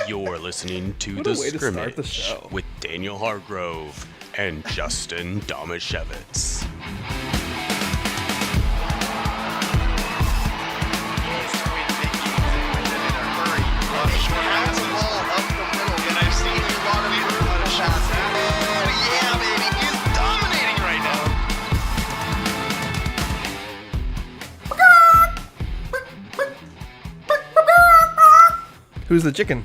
You're listening to What The a way to start Scrimmage the show. with Daniel Hargrove and Justin Domashevitz. Who's the chicken?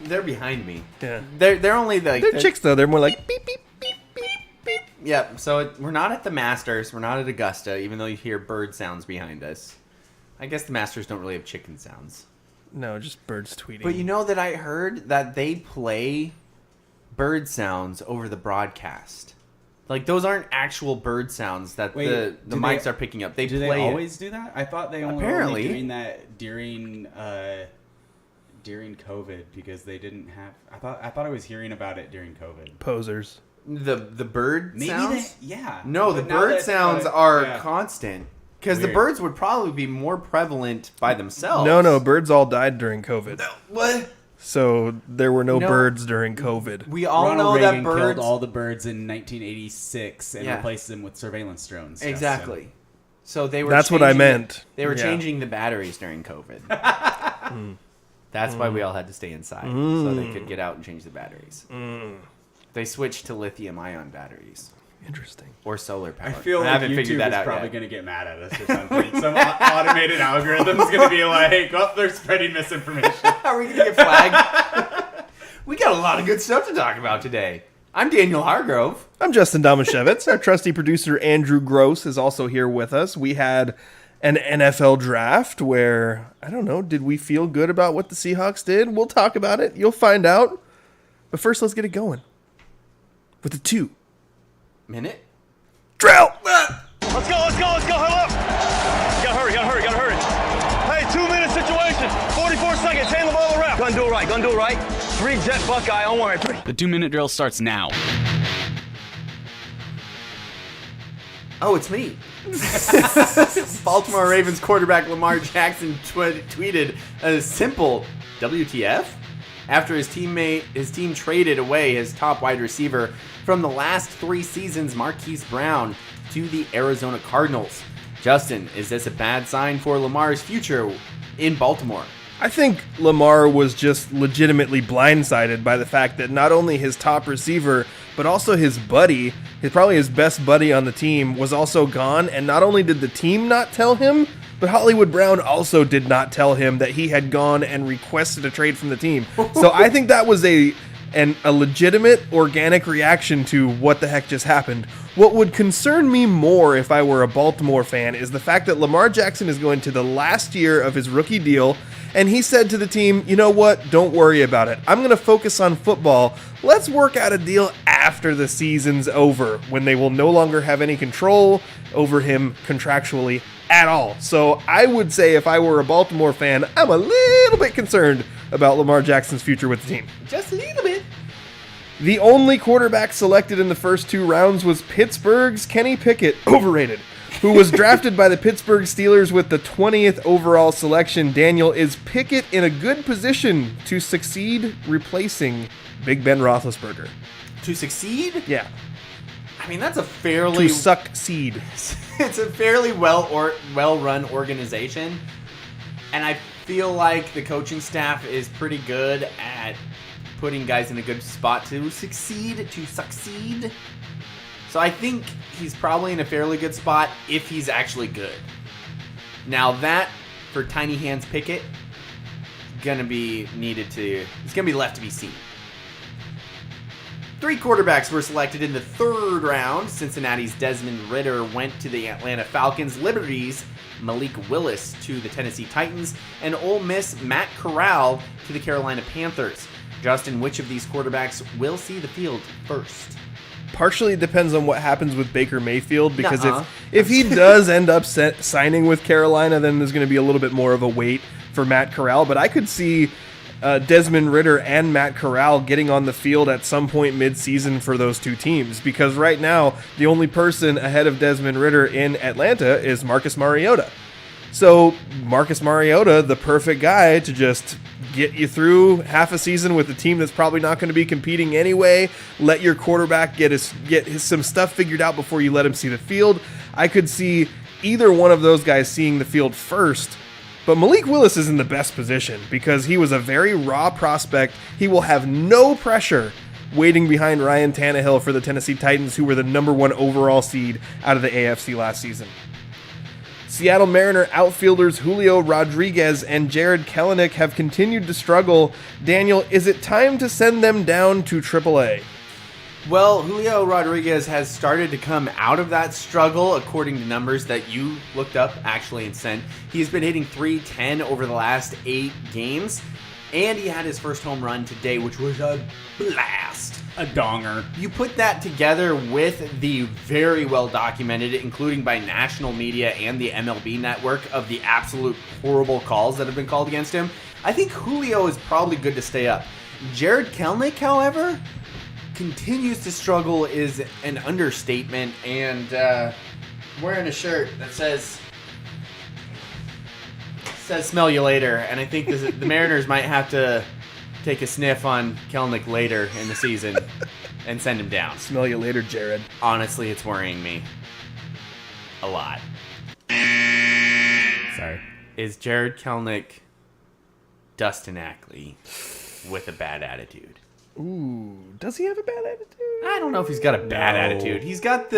They're behind me. Yeah. They're only like... They're chicks, though. They're more like beep, beep, beep, beep, beep. Yep, so we're not at the Masters. We're not at Augusta, even though you hear bird sounds behind us. I guess the Masters don't really have chicken sounds. No, just birds tweeting. But you know that I heard that they play bird sounds over the broadcast. Like, those aren't actual bird sounds that the mics are picking up. Do play they always do that? I thought they only were only doing that during COVID because they didn't have. I thought I was hearing about it during COVID. Posers. The bird sounds? Yeah. No, the bird sounds are constant. Because the birds would probably be more prevalent by themselves. No, birds all died during COVID. What? So there were no birds during COVID. We all Ronald know Reagan that birds killed all the birds in 1986 and replaced them with surveillance drones. Exactly. Justin. So they were. That's what I meant. They were changing the batteries during COVID. That's why we all had to stay inside so they could get out and change the batteries. They switched to lithium-ion batteries. Interesting. Or solar power. I feel I like haven't YouTube figured that is out probably yet. going to get mad at us or something. Some automated algorithm's going to be like, oh, they're spreading misinformation. Are we going to get flagged? We got a lot of good stuff to talk about today. I'm Daniel Hargrove. I'm Justin Domashevitz. Our trusty producer Andrew Gross is also here with us. We had an NFL draft where, I don't know, did we feel good about what the Seahawks did? We'll talk about it. You'll find out. But first, let's get it going with the 2-minute drill. Let's go, huddle up. Gotta hurry. Hey, 2-minute situation, 44 seconds, hand the ball to the ref. Gonna do it right. 3 jet Buckeye, on 1, 3. The 2-minute drill starts now. Oh, it's me. Baltimore Ravens quarterback Lamar Jackson tweeted a simple WTF after his team traded away his top wide receiver from the last 3 seasons, Marquise Brown, to the Arizona Cardinals. Justin, is this a bad sign for Lamar's future in Baltimore? I think Lamar was just legitimately blindsided by the fact that not only his top receiver, but also his buddy, probably his best buddy on the team, was also gone. And not only did the team not tell him, but Hollywood Brown also did not tell him that he had gone and requested a trade from the team. So I think that was a legitimate, organic reaction to what the heck just happened. What would concern me more if I were a Baltimore fan is the fact that Lamar Jackson is going to the last year of his rookie deal, and he said to the team, you know what, don't worry about it. I'm going to focus on football. Let's work out a deal after the season's over, when they will no longer have any control over him contractually at all. So I would say if I were a Baltimore fan, I'm a little bit concerned about Lamar Jackson's future with the team. Just a little bit. The only quarterback selected in the first 2 rounds was Pittsburgh's Kenny Pickett, overrated, who was drafted by the Pittsburgh Steelers with the 20th overall selection. Daniel, is Pickett in a good position to succeed replacing Big Ben Roethlisberger? To succeed? Yeah. I mean, that's a fairly... To succeed. It's a fairly well-run organization, and I feel like the coaching staff is pretty good at putting guys in a good spot to succeed. So I think he's probably in a fairly good spot if he's actually good. Now that, for Tiny Hands Pickett, it's gonna be left to be seen. 3 quarterbacks were selected in the 3rd round. Cincinnati's Desmond Ridder went to the Atlanta Falcons. Liberty's Malik Willis to the Tennessee Titans. And Ole Miss Matt Corral to the Carolina Panthers. Justin, which of these quarterbacks will see the field first? Partially it depends on what happens with Baker Mayfield, because if he does end up signing with Carolina, then there's going to be a little bit more of a wait for Matt Corral. But I could see Desmond Ridder and Matt Corral getting on the field at some point mid-season for those 2 teams, because right now the only person ahead of Desmond Ridder in Atlanta is Marcus Mariota. So Marcus Mariota, the perfect guy to just get you through half a season with a team that's probably not going to be competing anyway. Let your quarterback get some stuff figured out before you let him see the field. I could see either one of those guys seeing the field first. But Malik Willis is in the best position because he was a very raw prospect. He will have no pressure waiting behind Ryan Tannehill for the Tennessee Titans, who were the number 1 overall seed out of the AFC last season. Seattle Mariner outfielders Julio Rodriguez and Jared Kalanick have continued to struggle. Daniel, is it time to send them down to AAA? Well, Julio Rodriguez has started to come out of that struggle, according to numbers that you looked up actually and sent. He's been hitting .310 over the last 8 games, and he had his first home run today, which was a blast. A donger. You put that together with the very well documented, including by national media and the MLB network, of the absolute horrible calls that have been called against him. I think Julio is probably good to stay up. Jared Kelenic, however, continues to struggle is an understatement, and wearing a shirt that says smell you later, and I think the Mariners might have to take a sniff on Kelenic later in the season and send him down. Smell you later, Jared. Honestly, it's worrying me a lot. Sorry. Is Jared Kelenic Dustin Ackley with a bad attitude? Ooh, does he have a bad attitude? I don't know if he's got a bad attitude. He's got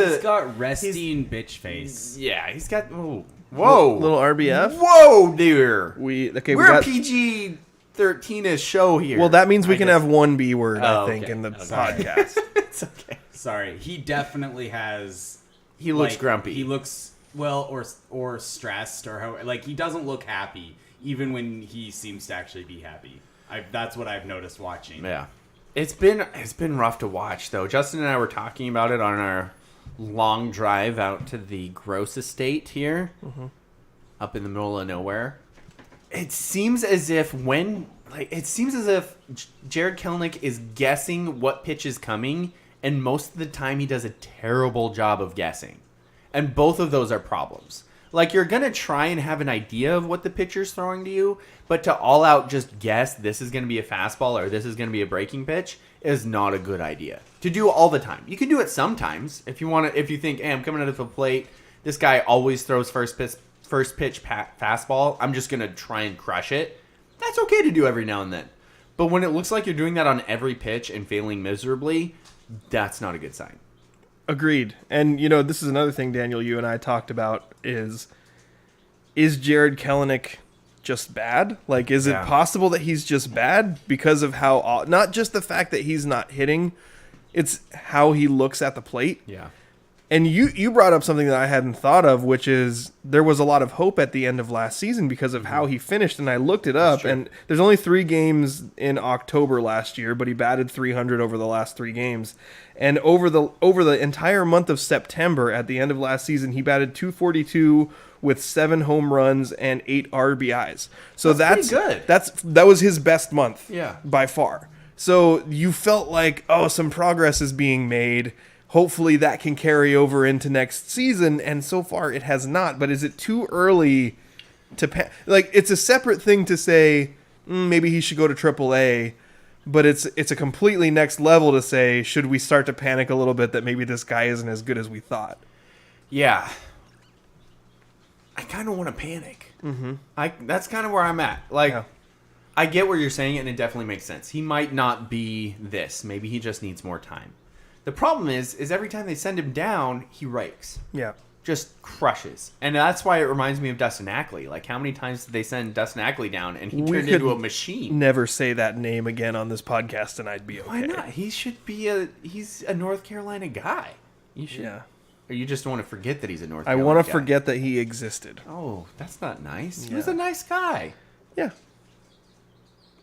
resting bitch face. Yeah, he's got. Oh, whoa, Little RBF. Whoa, dear. We're a PG-13ish show here. Well, that means we can have one B word, I think, okay. in the podcast. It's okay. Sorry, he definitely has. He looks grumpy. He looks or stressed or how. Like, he doesn't look happy, even when he seems to actually be happy. That's what I've noticed watching. Yeah. It's been rough to watch, though. Justin and I were talking about it on our long drive out to the Gross Estate here, up in the middle of nowhere. It seems as if Jared Kelenic is guessing what pitch is coming, and most of the time he does a terrible job of guessing. And both of those are problems. Like, you're going to try and have an idea of what the pitcher's throwing to you, but to all out just guess this is going to be a fastball or this is going to be a breaking pitch is not a good idea to do all the time. You can do it sometimes if you want to. If you think, hey, I'm coming out of the plate, this guy always throws first pitch fastball, I'm just going to try and crush it. That's okay to do every now and then. But when it looks like you're doing that on every pitch and failing miserably, that's not a good sign. Agreed. And, this is another thing, Daniel, you and I talked about is Jared Kelenic just bad? Like, is it possible that he's just bad because of how, not just the fact that he's not hitting, it's how he looks at the plate? Yeah. And you brought up something that I hadn't thought of, which is there was a lot of hope at the end of last season because of how he finished, and I looked it up, and there's only 3 games in October last year, but he batted .300 over the last 3 games. And over the entire month of September at the end of last season, he batted .242 with 7 home runs and 8 RBIs. So that's pretty good. That was his best month by far. So you felt like, some progress is being made. Hopefully that can carry over into next season, and so far it has not. But is it too early to it's a separate thing to say maybe he should go to AAA, but it's a completely next level to say, should we start to panic a little bit that maybe this guy isn't as good as we thought? Yeah. I kind of want to panic. Mm-hmm. That's kind of where I'm at. I get what you're saying, and it definitely makes sense. He might not be this. Maybe he just needs more time. The problem is every time they send him down, he rakes. Yeah. Just crushes. And that's why it reminds me of Dustin Ackley. Like, how many times did they send Dustin Ackley down, and he turned into a machine? Never say that name again on this podcast, and I'd be okay. Why not? He should be he's a North Carolina guy. You should. Yeah. Or you just want to forget that he's a North I Carolina want guy. to forget that he existed. Oh, that's not nice. Yeah. He was a nice guy. Yeah.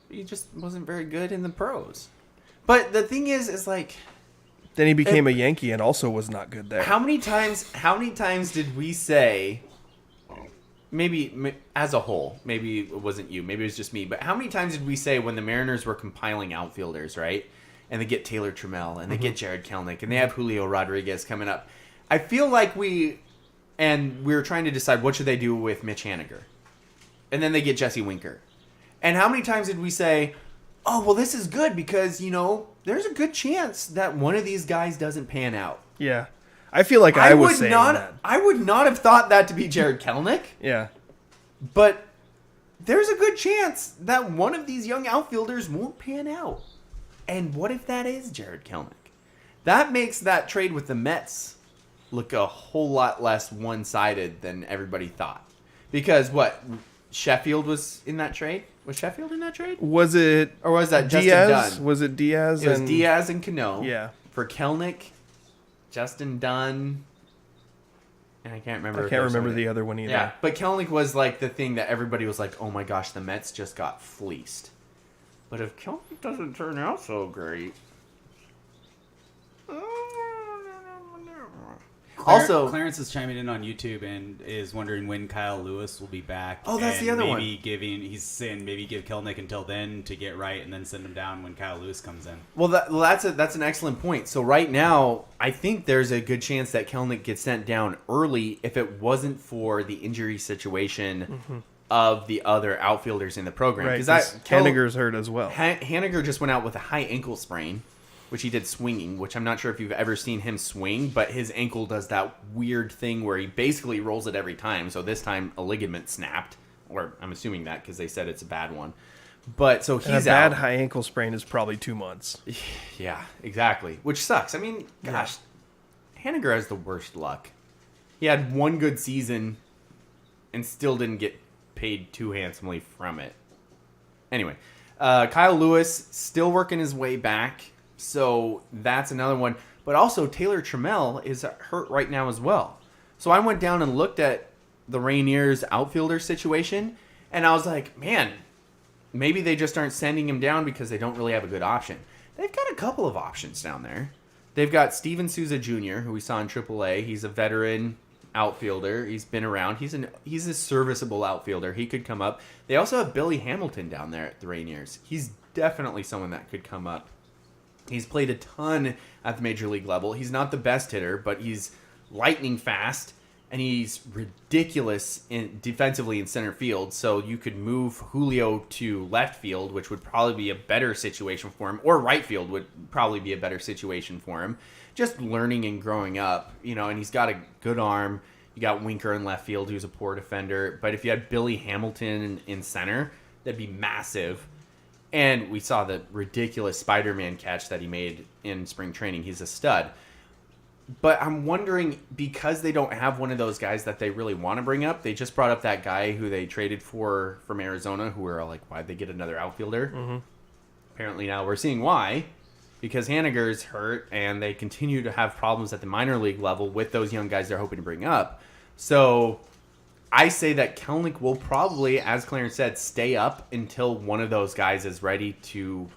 He just wasn't very good in the pros. But the thing is like... Then he became a Yankee and also was not good there. How many times did we say, maybe as a whole, maybe it wasn't you, maybe it was just me, but how many times did we say when the Mariners were compiling outfielders, right? And they get Taylor Trammell, and they get Jared Kelenic, and they have Julio Rodriguez coming up. I feel like we were trying to decide what should they do with Mitch Haniger. And then they get Jesse Winker. And how many times did we say, oh, well, this is good because, there's a good chance that one of these guys doesn't pan out. Yeah. I feel like I was saying that. I would not have thought that to be Jared Kalanick, Yeah. but there's a good chance that one of these young outfielders won't pan out. And what if that is Jared Kalanick? That makes that trade with the Mets look a whole lot less one-sided than everybody thought. Because Sheffield was in that trade? Was Sheffield in that trade? Was it... Or was that Justin Diaz? Dunn? Was it Diaz? It was Diaz and Cano. Yeah. For Kalanick, Justin Dunn, and I can't remember. I can't remember the other one either. Yeah, but Kalanick was like the thing that everybody was like, oh my gosh, the Mets just got fleeced. But if Kalanick doesn't turn out so great... Also, Clarence is chiming in on YouTube and is wondering when Kyle Lewis will be back. Oh, that's and the other one. He's saying maybe give Kelnick until then to get right, and then send him down when Kyle Lewis comes in. Well, that's an excellent point. So right now, I think there's a good chance that Kelnick gets sent down early if it wasn't for the injury situation of the other outfielders in the program. Right, Because Haniger's hurt as well. Haniger just went out with a high ankle sprain, which he did swinging, which I'm not sure if you've ever seen him swing, but his ankle does that weird thing where he basically rolls it every time. So this time a ligament snapped, or I'm assuming that because they said it's a bad one. But so he's bad out. high ankle sprain is probably 2 months. Yeah, exactly. Which sucks. I mean, gosh, Haniger has the worst luck. He had one good season and still didn't get paid too handsomely from it. Anyway, Kyle Lewis still working his way back. So that's another one. But also Taylor Trammell is hurt right now as well. So I went down and looked at the Rainiers outfielder situation, and I was like, man, maybe they just aren't sending him down because they don't really have a good option. They've got a couple of options down there. They've got Steven Souza Jr., who we saw in AAA. He's a veteran outfielder. He's been around. He's a serviceable outfielder. He could come up. They also have Billy Hamilton down there at the Rainiers. He's definitely someone that could come up. He's played a ton at the major league level. He's not the best hitter, but he's lightning fast, and he's ridiculous defensively in center field. So you could move Julio to left field, which would probably be a better situation for him, or right field would probably be a better situation for him. Just learning and growing up, and he's got a good arm. You got Winker in left field, who's a poor defender. But if you had Billy Hamilton in center, that'd be massive. And we saw the ridiculous Spider-Man catch that he made in spring training. He's a stud. But I'm wondering, because they don't have one of those guys that they really want to bring up, they just brought up that guy who they traded for from Arizona, who were like, why'd they get another outfielder? Mm-hmm. Apparently now we're seeing why. Because Haniger's hurt, and they continue to have problems at the minor league level with those young guys they're hoping to bring up. So I say that Kelnick will probably, as Clarence said, stay up until one of those guys is ready to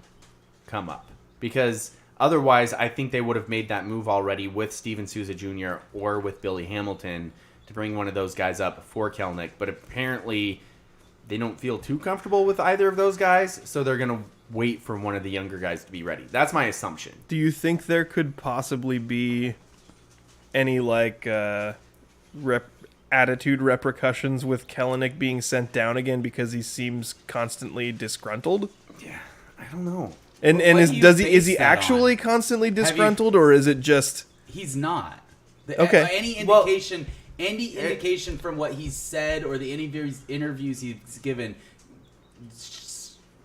come up. Because otherwise, I think they would have made that move already with Steven Souza Jr. or with Billy Hamilton to bring one of those guys up for Kelnick. But apparently, they don't feel too comfortable with either of those guys, so they're going to wait for one of the younger guys to be ready. That's my assumption. Do you think there could possibly be any, attitude repercussions with Kalanick being sent down again because he seems constantly disgruntled? Yeah, I don't know. And What do you is base he that actually on? constantly disgruntled, or is it just He's not. Okay. Any indication from what he's said or the interviews he's given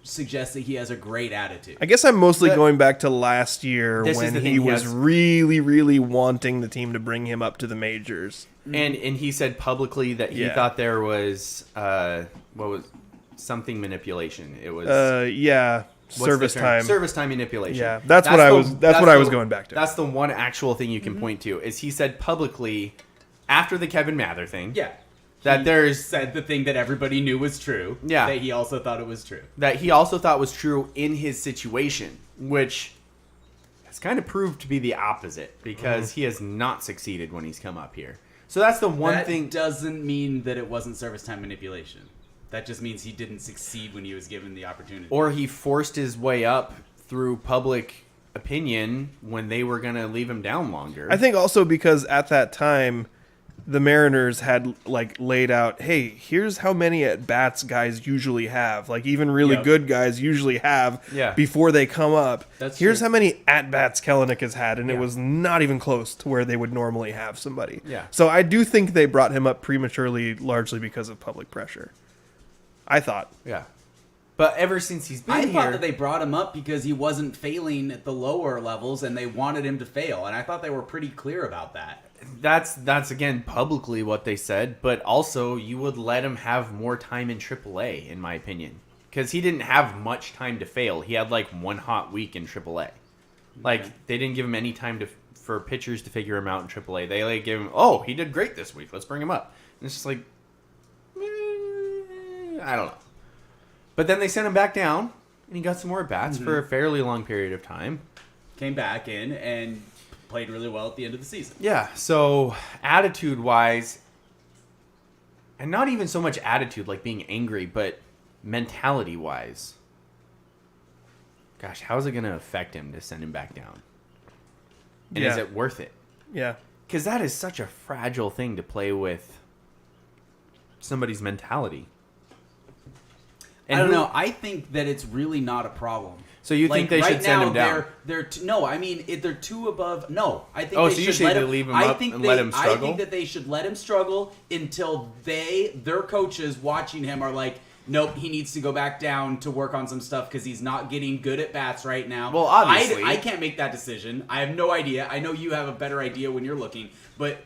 suggests that he has a great attitude. I guess I'm mostly going back to last year This is when the thing, he he was has- really, really wanting the team to bring him up to the majors. And he said publicly that he Yeah. thought there was something manipulation. It was what's service the term? time. Service time manipulation. Yeah, that's what I was going back to. That's the one actual thing you can point to. Is he said publicly after the Kevin Mather thing. Yeah. That He there's said the thing that everybody knew was true. Yeah. That he also thought it was true. that he also thought was true in his situation, which has kind of proved to be the opposite because he has not succeeded when he's come up here. So that's the one That thing. doesn't mean that it wasn't service time manipulation. That just means he didn't succeed when he was given the opportunity. Or he forced his way up through public opinion when they were going to leave him down longer. I think also because at that time, the Mariners had like laid out, hey, here's how many at bats guys usually have, like even really good guys usually have before they come up. Here's how many at bats Kalanick has had, and it was not even close to where they would normally have somebody. So I do think they brought him up prematurely, largely because of public pressure. I thought. But ever since he's been here... I thought that they brought him up because he wasn't failing at the lower levels, and they wanted him to fail. And I thought they were pretty clear about that. That's again, publicly what they said. But also, you would let him have more time in AAA, in my opinion. Because he didn't have much time to fail. He had, like, one hot week in AAA. Like, they didn't give him any time for pitchers to figure him out in AAA. They, like, gave him, oh, he did great this week. Let's bring him up. And it's just like... I don't know. But then they sent him back down, and he got some more at-bats for a fairly long period of time. Came back in and played really well at the end of the season. Yeah, so attitude-wise, and not even so much attitude, like being angry, but mentality-wise, gosh, how is it going to affect him to send him back down? And is it worth it? Yeah. Because that is such a fragile thing to play with somebody's mentality. And I don't know. I think that it's really not a problem. So you think they should send him down? No, I mean, if they're two above. No, I think. Oh, so you should leave him up and let him struggle? I think that they should let him struggle until their coaches watching him are like, nope, he needs to go back down to work on some stuff because he's not getting good at bats right now. Well, obviously, I can't make that decision. I have no idea. I know you have a better idea when you're looking, but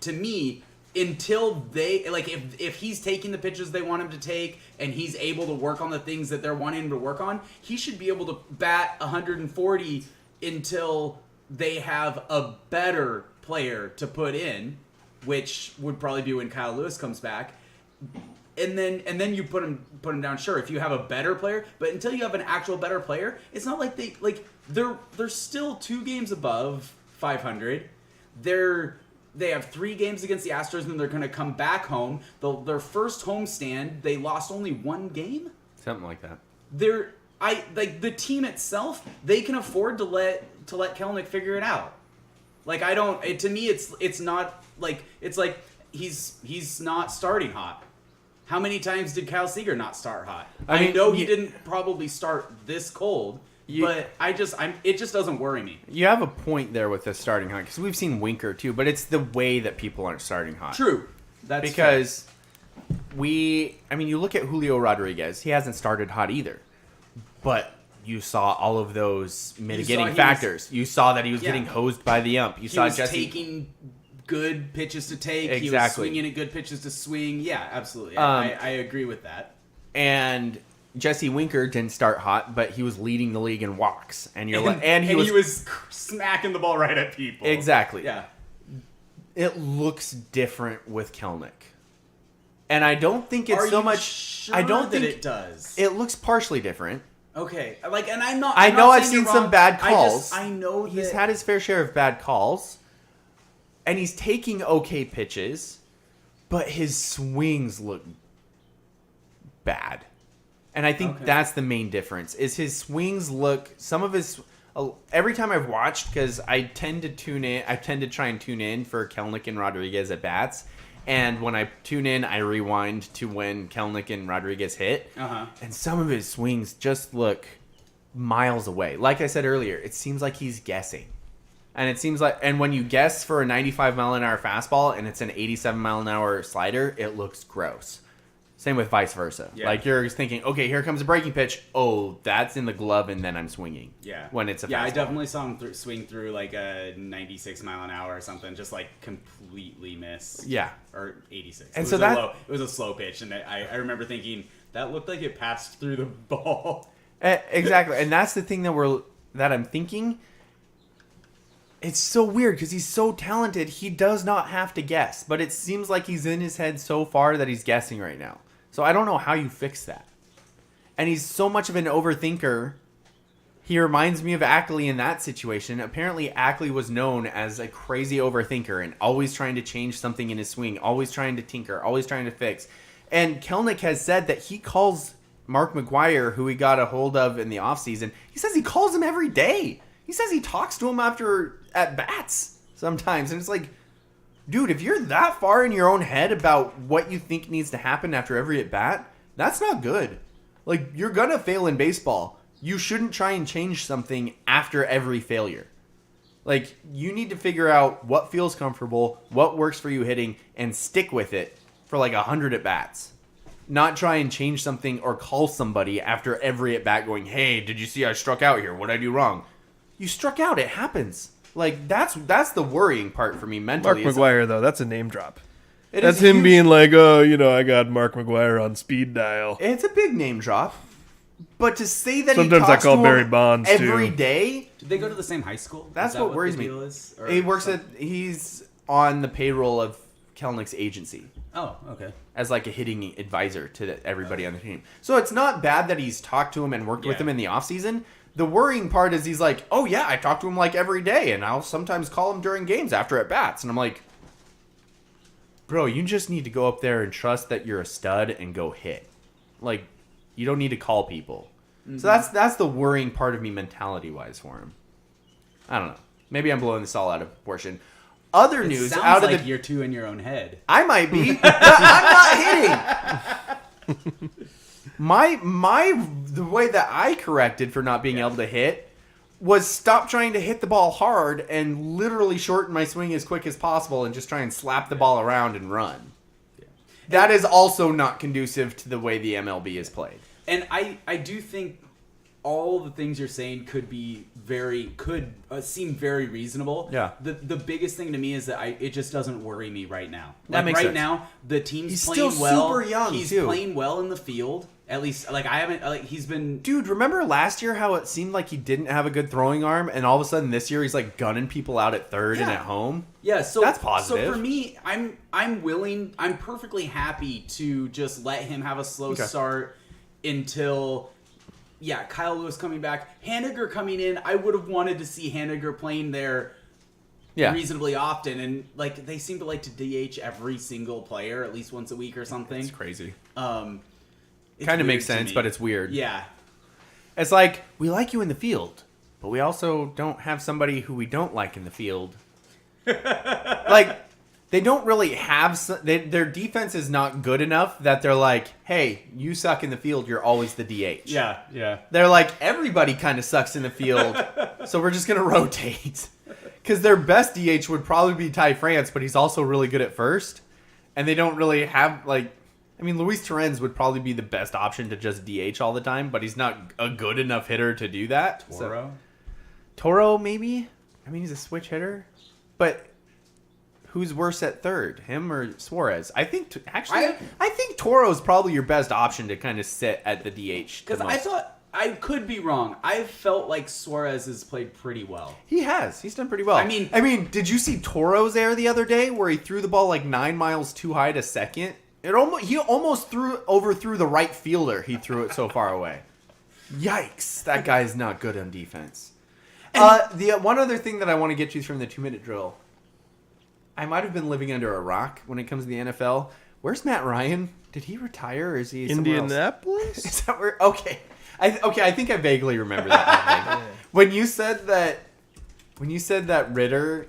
to me, until they, like, if he's taking the pitches they want him to take and he's able to work on the things that they're wanting him to work on, he should be able to bat 140 until they have a better player to put in, which would probably be when Kyle Lewis comes back. And then you put him down. Sure, if you have a better player, but until you have an actual better player, it's not like they're still 2 games above 500. They have 3 games against the Astros, and they're going to come back home. Their first homestand, they lost only 1 game. Something like that. The team itself, they can afford to let Kalanick figure it out. Like, I don't. To me, it's not like it's like he's not starting hot. How many times did Kyle Seager not start hot? I know he didn't probably start this cold. But it just doesn't worry me. You have a point there with the starting hot, because we've seen Winker too, but it's the way that people aren't starting hot. True. That's because you look at Julio Rodriguez, he hasn't started hot either. But you saw all of those mitigating factors. You saw that he was getting hosed by the ump. He was taking good pitches to take. Exactly. He was swinging at good pitches to swing. Yeah, absolutely. I agree with that. And Jesse Winker didn't start hot, but he was leading the league in walks, and he was smacking the ball right at people. Exactly. Yeah. It looks different with Kalanick, and I don't think it's so much. Sure I don't think it does. It looks partially different. Okay, like, and I'm not. I know I've seen wrong. some bad calls. I know he's had his fair share of bad calls, and he's taking okay pitches, but his swings look bad. And I think that's the main difference, is his swings look, some of his, every time I've watched, because I tend to try and tune in for Kalanick and Rodriguez at bats, and when I tune in, I rewind to when Kalanick and Rodriguez hit, and some of his swings just look miles away. Like I said earlier, it seems like he's guessing. And when you guess for a 95 mile an hour fastball and it's an 87 mile an hour slider, it looks gross. Same with vice versa. Yeah. Like, you're thinking, okay, here comes a breaking pitch. Oh, that's in the glove, and then I'm swinging. Yeah. When it's a fastball. Yeah, I definitely saw him swing through like a 96 mile an hour or something, just like completely miss. Yeah. Or 86. And it was a slow pitch, and I remember thinking that looked like it passed through the ball. Exactly, and that's the thing that I'm thinking. It's so weird because he's so talented. He does not have to guess, but it seems like he's in his head so far that he's guessing right now. So I don't know how you fix that. And he's so much of an overthinker. He reminds me of Ackley in that situation. Apparently, Ackley was known as a crazy overthinker and always trying to change something in his swing, always trying to tinker, always trying to fix. And Kalanick has said that he calls Mark McGwire, who he got a hold of in the offseason, he says he calls him every day. He says he talks to him after at bats sometimes. And it's like, dude, if you're that far in your own head about what you think needs to happen after every at bat, that's not good. Like, you're gonna fail in baseball. You shouldn't try and change something after every failure. Like, you need to figure out what feels comfortable, what works for you hitting, and stick with it for like 100 at bats. Not try and change something or call somebody after every at bat going, hey, did you see I struck out here? What'd I do wrong? You struck out. It happens. Like, that's the worrying part for me mentally. Mark McGwire, though, that's a name drop. That's him being like, oh, I got Mark McGwire on speed dial. It's a big name drop. But to say that Sometimes he talks I call to Barry him Bonds, every too. day, Did they go to the same high school? that's Is that what worries the me. deal is? Or He works something? he's on the payroll of Kalanick's agency Oh, okay. as like a hitting advisor to everybody on the team. So it's not bad that he's talked to him and worked with Yeah. him in the offseason. The worrying part is he's like, oh yeah, I talk to him like every day, and I'll sometimes call him during games after at bats. And I'm like, bro, you just need to go up there and trust that you're a stud and go hit. Like, you don't need to call people. Mm-hmm. So that's the worrying part of me mentality wise for him. I don't know. Maybe I'm blowing this all out of proportion. Other It news sounds out of like the you're too in your own head. I might be, but I'm not hitting. The way that I corrected for not being able to hit was stop trying to hit the ball hard and literally shorten my swing as quick as possible and just try and slap the ball around and run. That is also not conducive to the way the MLB is played. And I do think all the things you're saying could seem very reasonable. Yeah. The biggest thing to me is that it just doesn't worry me right now. That Like makes right sense. now, the team's He's playing still well. super young, He's too. playing well in the field. At least, like I haven't. Like he's been. Dude, remember last year how it seemed like he didn't have a good throwing arm, and all of a sudden this year he's like gunning people out at third and Yeah. at home? Yeah, so That's positive. So for me, I'm perfectly happy to just let him have a slow Okay. start until Kyle Lewis coming back. Haniger coming in, I would have wanted to see Haniger playing there reasonably often, and like they seem to like to DH every single player at least once a week or something. It's crazy. It's Kind of weird makes to sense, me. but it's weird. Yeah. It's like, we like you in the field, but we also don't have somebody who we don't like in the field. Like, they don't really have... their defense is not good enough that they're like, hey, you suck in the field, you're always the DH. Yeah. They're like, everybody kind of sucks in the field, so we're just going to rotate. Because their best DH would probably be Ty France, but he's also really good at first. And they don't really have, like... I mean, Luis Torrens would probably be the best option to just DH all the time, but he's not a good enough hitter to do that. Toro? Toro, maybe? I mean, he's a switch hitter. But who's worse at third, him or Suarez? I think, I think Toro's probably your best option to kind of sit at the DH. Because I thought... I could be wrong. I felt like Suarez has played pretty well. He has. He's done pretty well. I mean, did you see Toro's error the other day where he threw the ball like 9 miles too high to second? He almost overthrew the right fielder. He threw it so far away. Yikes! That guy's not good on defense. The one other thing that I want to get you from the 2-minute drill. I might have been living under a rock when it comes to the NFL. Where's Matt Ryan? Did he retire or is he somewhere else? Indianapolis? Is that where? Okay. I think I vaguely remember that. When you said that Ritter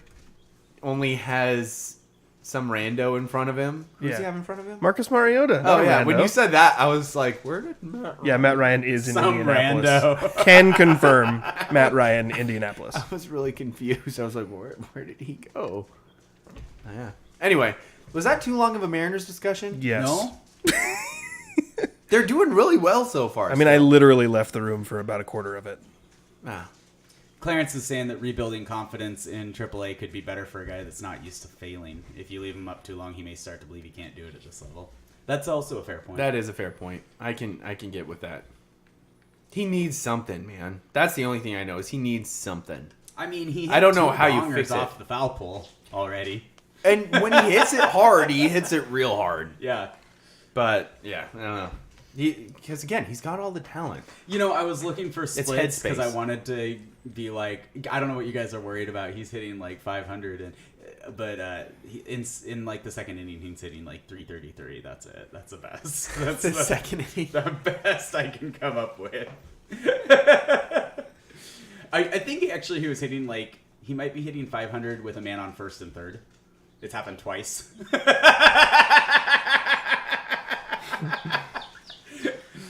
only has some rando in front of him. Who does he have in front of him? Marcus Mariota. Oh not yeah. Rando. When you said that, I was like, where did Matt Ryan? Yeah, Matt Ryan is in Some Indianapolis. rando. Can confirm Matt Ryan, Indianapolis. I was really confused. I was like, where did he go? Oh, yeah. Anyway, was that too long of a Mariners discussion? Yes. No? They're doing really well so far. I mean, I literally left the room for about a quarter of it. Clarence is saying that rebuilding confidence in AAA could be better for a guy that's not used to failing. If you leave him up too long, he may start to believe he can't do it at this level. That's also a fair point. That is a fair point. I can get with that. He needs something, man. That's the only thing I know is he needs something. I mean, he hit I don't know 2 how you bongers fix it. off the foul pole already. And when he hits it hard, he hits it real hard. Yeah. But yeah, I don't know. Because again, he's got all the talent. You know, I was looking for splits because I headspace. wanted to be like, I don't know what you guys are worried about. He's hitting like 500, but in like the second inning, he's hitting like 333. That's it. That's the best. That's The second inning. The best I can come up with. I think actually he was hitting like he might be hitting 500 with a man on first and third. It's happened twice.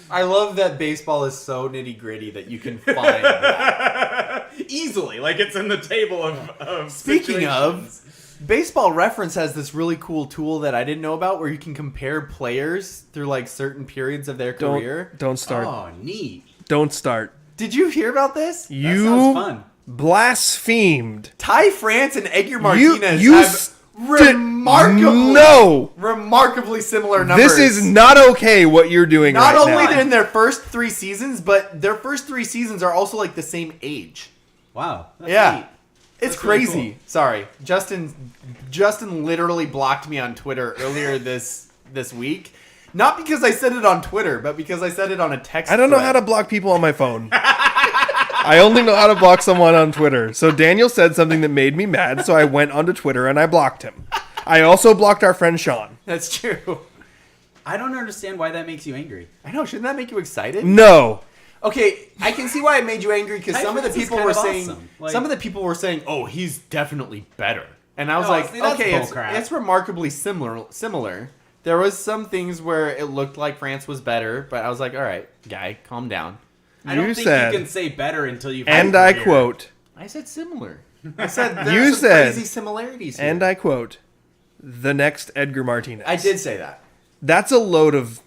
I love that baseball is so nitty gritty that you can find that. Easily, like it's in the table of Speaking situations. of, Baseball Reference has this really cool tool that I didn't know about where you can compare players through like certain periods of their career. Don't start. Oh, neat. Don't start. Did you hear about this? That You sounds fun. blasphemed. Ty France and Edgar You Martinez you have remarkably similar numbers. This is not okay what you're doing Not right only now. in their first 3 seasons, but their first 3 seasons are also like the same age. Wow. That's Yeah. neat. It's That's really crazy. cool. Sorry. Justin literally blocked me on Twitter earlier this week. Not because I said it on Twitter, but because I said it on a text I don't know thread. how to block people on my phone. I only know how to block someone on Twitter. So Daniel said something that made me mad, so I went onto Twitter and I blocked him. I also blocked our friend Sean. That's true. I don't understand why that makes you angry. I know. Shouldn't that make you excited? No. Okay, I can see why it made you angry because Ty some of the France is people kind were of saying awesome. Like- some of the people were saying, "Oh, he's definitely better," and I was No, like, see, that's "Okay, bullcrap. it's remarkably similar." There was some things where it looked like France was better, but I was like, "All right, guy, calm down." I don't You think said- you can say better until you've And had a I career. quote, I said similar. I said You there's some said- crazy similarities here. and I quote, the next Edgar Martinez. I did say that. That's a load of...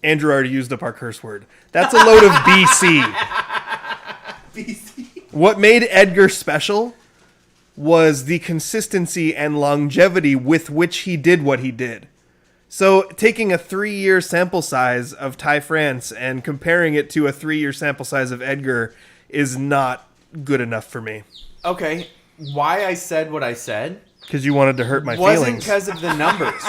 Andrew already used up our curse word. That's a load of BC. What made Edgar special was the consistency and longevity with which he did what he did. So taking a 3-year sample size of Ty France and comparing it to a 3-year sample size of Edgar is not good enough for me. Okay, why I said what I said Because you wanted to hurt my wasn't feelings. because of the numbers.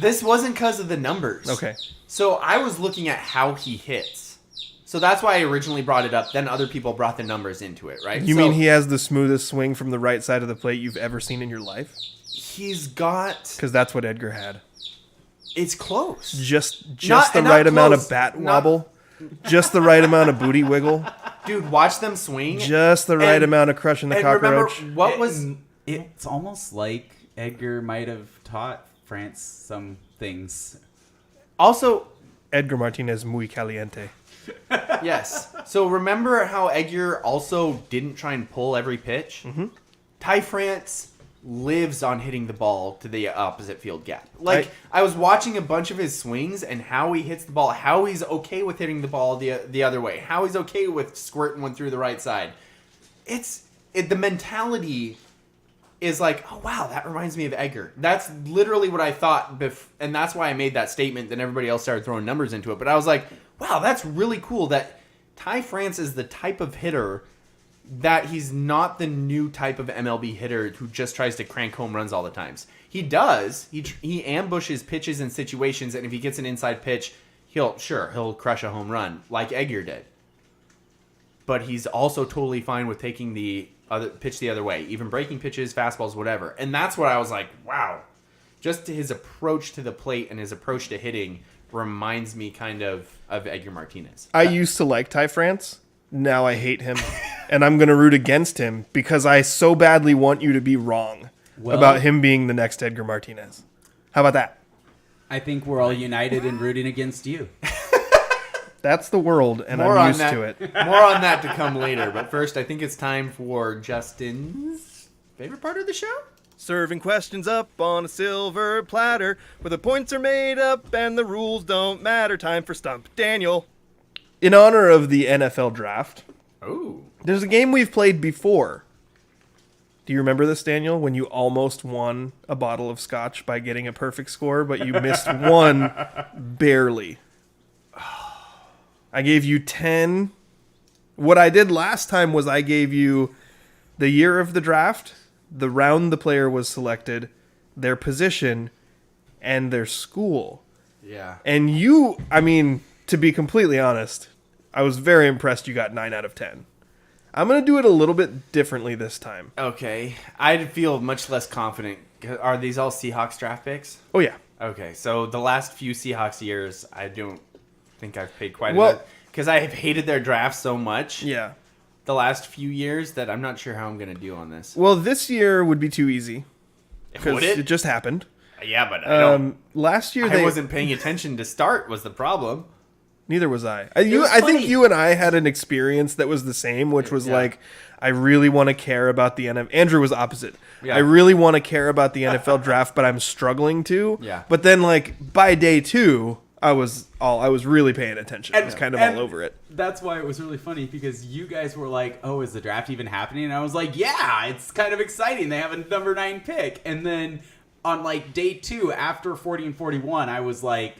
This wasn't because of the numbers. Okay. So I was looking at how he hits. So that's why I originally brought it up. Then other people brought the numbers into it, right? You So mean he has the smoothest swing from the right side of the plate you've ever seen in your life? he's got... Because that's what Edgar had. It's close. Just Not- the and not right amount close. of bat Not- wobble. Just the right amount of booty wiggle. Dude, watch them swing. Just the right And- amount of crushing the and remember, cockroach. what was... It's almost like Edgar might have taught France some things. Also, Edgar Martinez muy caliente. yes. So remember how Edgar also didn't try and pull every pitch? Mm-hmm. Ty France lives on hitting the ball to the opposite field gap. Like, I was watching a bunch of his swings and how he hits the ball, how he's okay with hitting the ball the other way, how he's okay with squirting one through the right side. The mentality is like, oh, wow, that reminds me of Edgar. That's literally what I thought, and that's why I made that statement. Then everybody else started throwing numbers into it. But I was like, wow, that's really cool that Ty France is the type of hitter that he's not the new type of MLB hitter who just tries to crank home runs all the times. He does. He ambushes pitches in situations, and if he gets an inside pitch, he'll crush a home run like Edgar did. But he's also totally fine with taking the other pitch the other way, even breaking pitches, fastballs, whatever. And that's what I was like, wow. Just his approach to the plate and his approach to hitting reminds me kind of Edgar Martinez. I used to like Ty France. Now I hate him. And I'm going to root against him because I so badly want you to be wrong about him being the next Edgar Martinez. How about that? I think we're all united in rooting against you. That's the world, and More I'm on used that- to it. More on that to come later. But first, I think it's time for Justin's favorite part of the show. Serving questions up on a silver platter where the points are made up and the rules don't matter. Time for Stump Daniel. In honor of the NFL draft, Oh. there's a game we've played before. Do you remember this, Daniel, when you almost won a bottle of scotch by getting a perfect score, but you missed one barely? I gave you 10. What I did last time was I gave you the year of the draft, the round the player was selected, their position, and their school. Yeah. And you, I mean, to be completely honest, I was very impressed you got 9 out of 10. I'm going to do it a little bit differently this time. Okay. I feel much less confident. Are these all Seahawks draft picks? Oh, yeah. Okay. So the last few Seahawks years, I don't think I've paid quite Well- enough. Because I have hated their draft so much Yeah. the last few years that I'm not sure how I'm going to do on this. Well, this year would be too easy. because Would it? it? just happened. Yeah, but I don't. Last year I they wasn't paying attention to start was the problem. Neither was I. was I think funny. you and I had an experience that was the same, which was like, I really want to care about the NFL. Andrew was opposite. Yeah. I really want to care about the NFL draft, but I'm struggling to. Yeah. But then, like, by day 2, I was really paying attention. I was kind of all over it. That's why it was really funny, because you guys were like, "Oh, is the draft even happening?" And I was like, "Yeah, it's kind of exciting. They have a number 9 pick." And then on like day 2, after 40 and 41, I was like,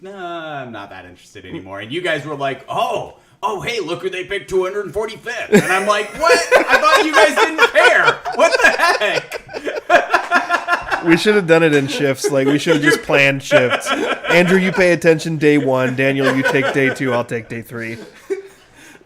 "Nah, I'm not that interested anymore." And you guys were like, "Oh, hey, look who they picked 245th." And I'm like, "What? I thought you guys didn't care. What the heck?" We should have done it in shifts. Like, we should have just planned shifts. Andrew, you pay attention day 1. Daniel, you take day 2. I'll take day 3.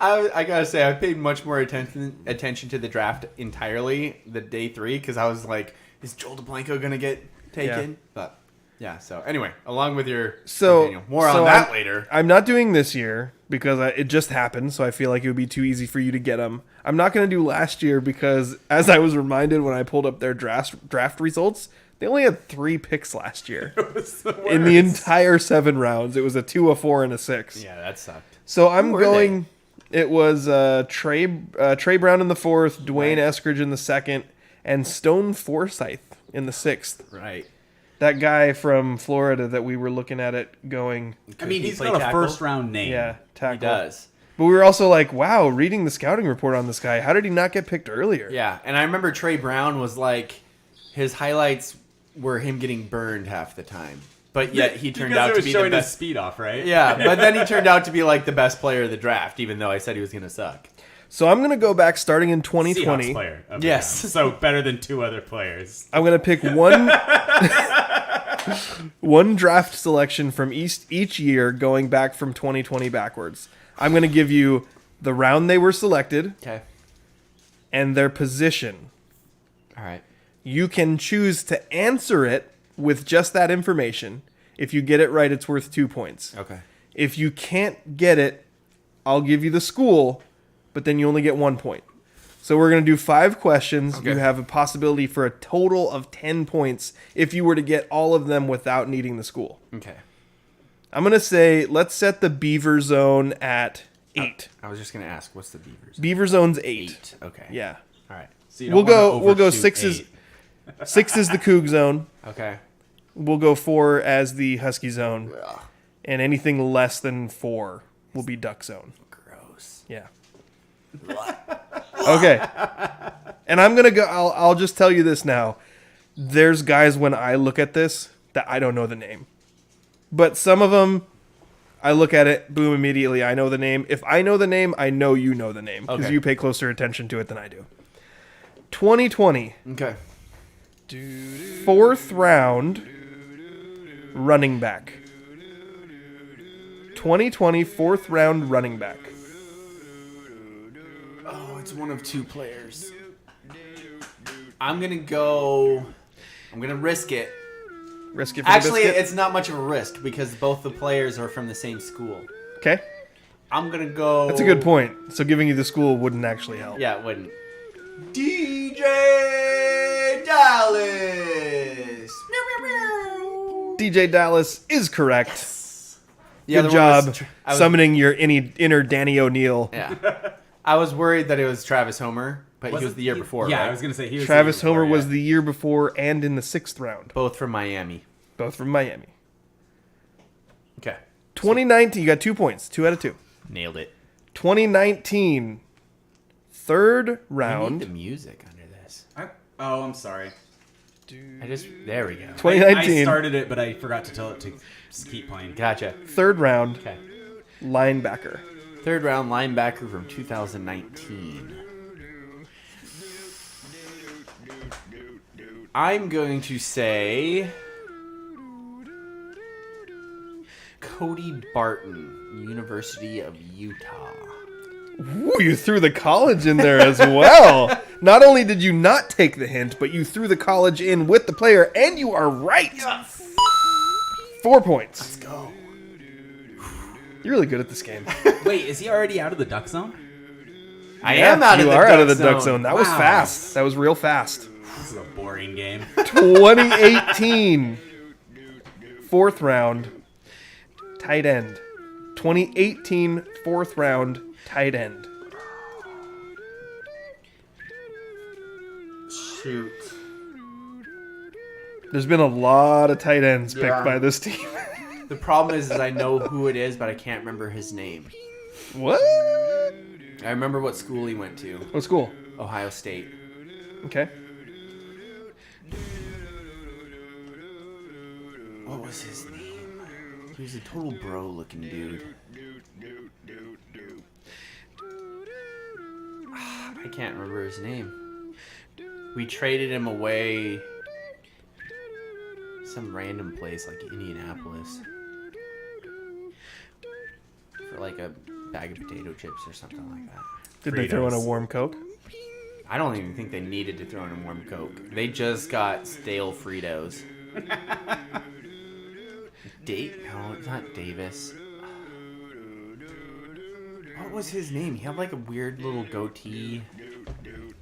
I gotta say, I paid much more attention to the draft entirely the day 3 because I was like, is Joel Dublanko gonna get taken? Yeah. But yeah. So anyway, along with your So more on that later. I'm not doing this year because it just happened, so I feel like it would be too easy for you to get them. I'm not going to do last year because, as I was reminded when I pulled up their draft results, they only had 3 picks last year. In the entire 7 rounds. It was a 2, a 4, and a 6. Yeah, that sucked. So I'm were going. It was Trey Brown in the 4th, Dwayne Eskridge in the 2nd, and Stone Forsythe in the 6th. Right. That guy from Florida that we were looking at it going. I mean, he he's play got a tackle? first round name. Yeah, tackle. He does. But we were also like, wow, reading the scouting report on this guy, how did he not get picked earlier? Yeah, and I remember Trey Brown was like, his highlights were him getting burned half the time, but yet he turned out to be the showing his best. speed off, right? Yeah, but then he turned out to be like the best player of the draft, even though I said he was gonna suck. So I'm going to go back starting in Seahawks 2020. player. of the Yes. round. So better than 2 other players. I'm going to pick one draft selection from each year going back from 2020 backwards. I'm going to give you the round they were selected Okay. and their position. All right. You can choose to answer it with just that information. If you get it right, it's worth 2 points. Okay. If you can't get it, I'll give you the school, but then you only get 1 point. So we're going to do 5 questions. Okay. You have a possibility for a total of 10 points if you were to get all of them without needing the school. Okay. I'm going to say, let's set the Beaver Zone at 8. I was just gonna ask, what's the Beavers? Beaver Zone's 8. Okay. Yeah. All right. So you don't We'll go wanna 6 overshoot is 6 is the Coug Zone. Okay. We'll go 4 as the Husky Zone. And anything less than 4 will be Duck Zone. Gross. Yeah. Okay. And I'm gonna go. I'll just tell you this now. There's guys when I look at this that I don't know the name, but some of them, I look at it, boom, immediately I know the name. If I know the name, I know you know the name because Okay. you pay closer attention to it than I do. 2020 Okay. 4th round running back. 2020 4th round running back. Oh, it's one of 2 players. I'm gonna risk it. Risk it for the Actually, biscuit? it's not much of a risk because both the players are from the same school. Okay. I'm gonna go. That's a good point. So giving you the school wouldn't actually help. Yeah, it wouldn't. DJ Dallas. DJ Dallas is correct. The Good other one was job I was- summoning your inner Danny O'Neal. Yeah. I was worried that it was Travis Homer, but he was the year before. Yeah, right? I was gonna say he was. Travis the year Homer before, was yeah. the year before and in the 6th round. both from Miami. Both from Miami. Okay. 2019, you got 2 points. 2 out of 2. Nailed it. 2019, 3rd I need the round. music under this. Oh, I'm sorry. There we go. 2019, I started it, but I forgot to tell it to just keep playing. Gotcha. 3rd round Okay. linebacker. 3rd round linebacker from 2019. I'm going to say Cody Barton, University of Utah. Ooh, you threw the college in there as well. Not only did you not take the hint, but you threw the college in with the player, and you are right. 4 points. Let's go. You're really good at this game. Wait, is he already out of the duck zone? I am out of you the are duck out of the zone. duck zone. That was Wow. fast. That was real fast. This is a boring game. 2018, 4th round, tight end. 2018, 4th round, tight end. Shoot. There's been a lot of tight ends picked Yeah. by this team. The problem is I know who it is, but I can't remember his name. What? I remember what school he went to. What school? Ohio State. Okay. What was his name? He was a total bro-looking dude. I can't remember his name. We traded him away some random place like Indianapolis for like a bag of potato chips or something like that. Did they throw in a Fritos. warm Coke? I don't even think they needed to throw in a warm Coke. They just got stale Fritos. No, it's not Davis. What was his name? He had like a weird little goatee.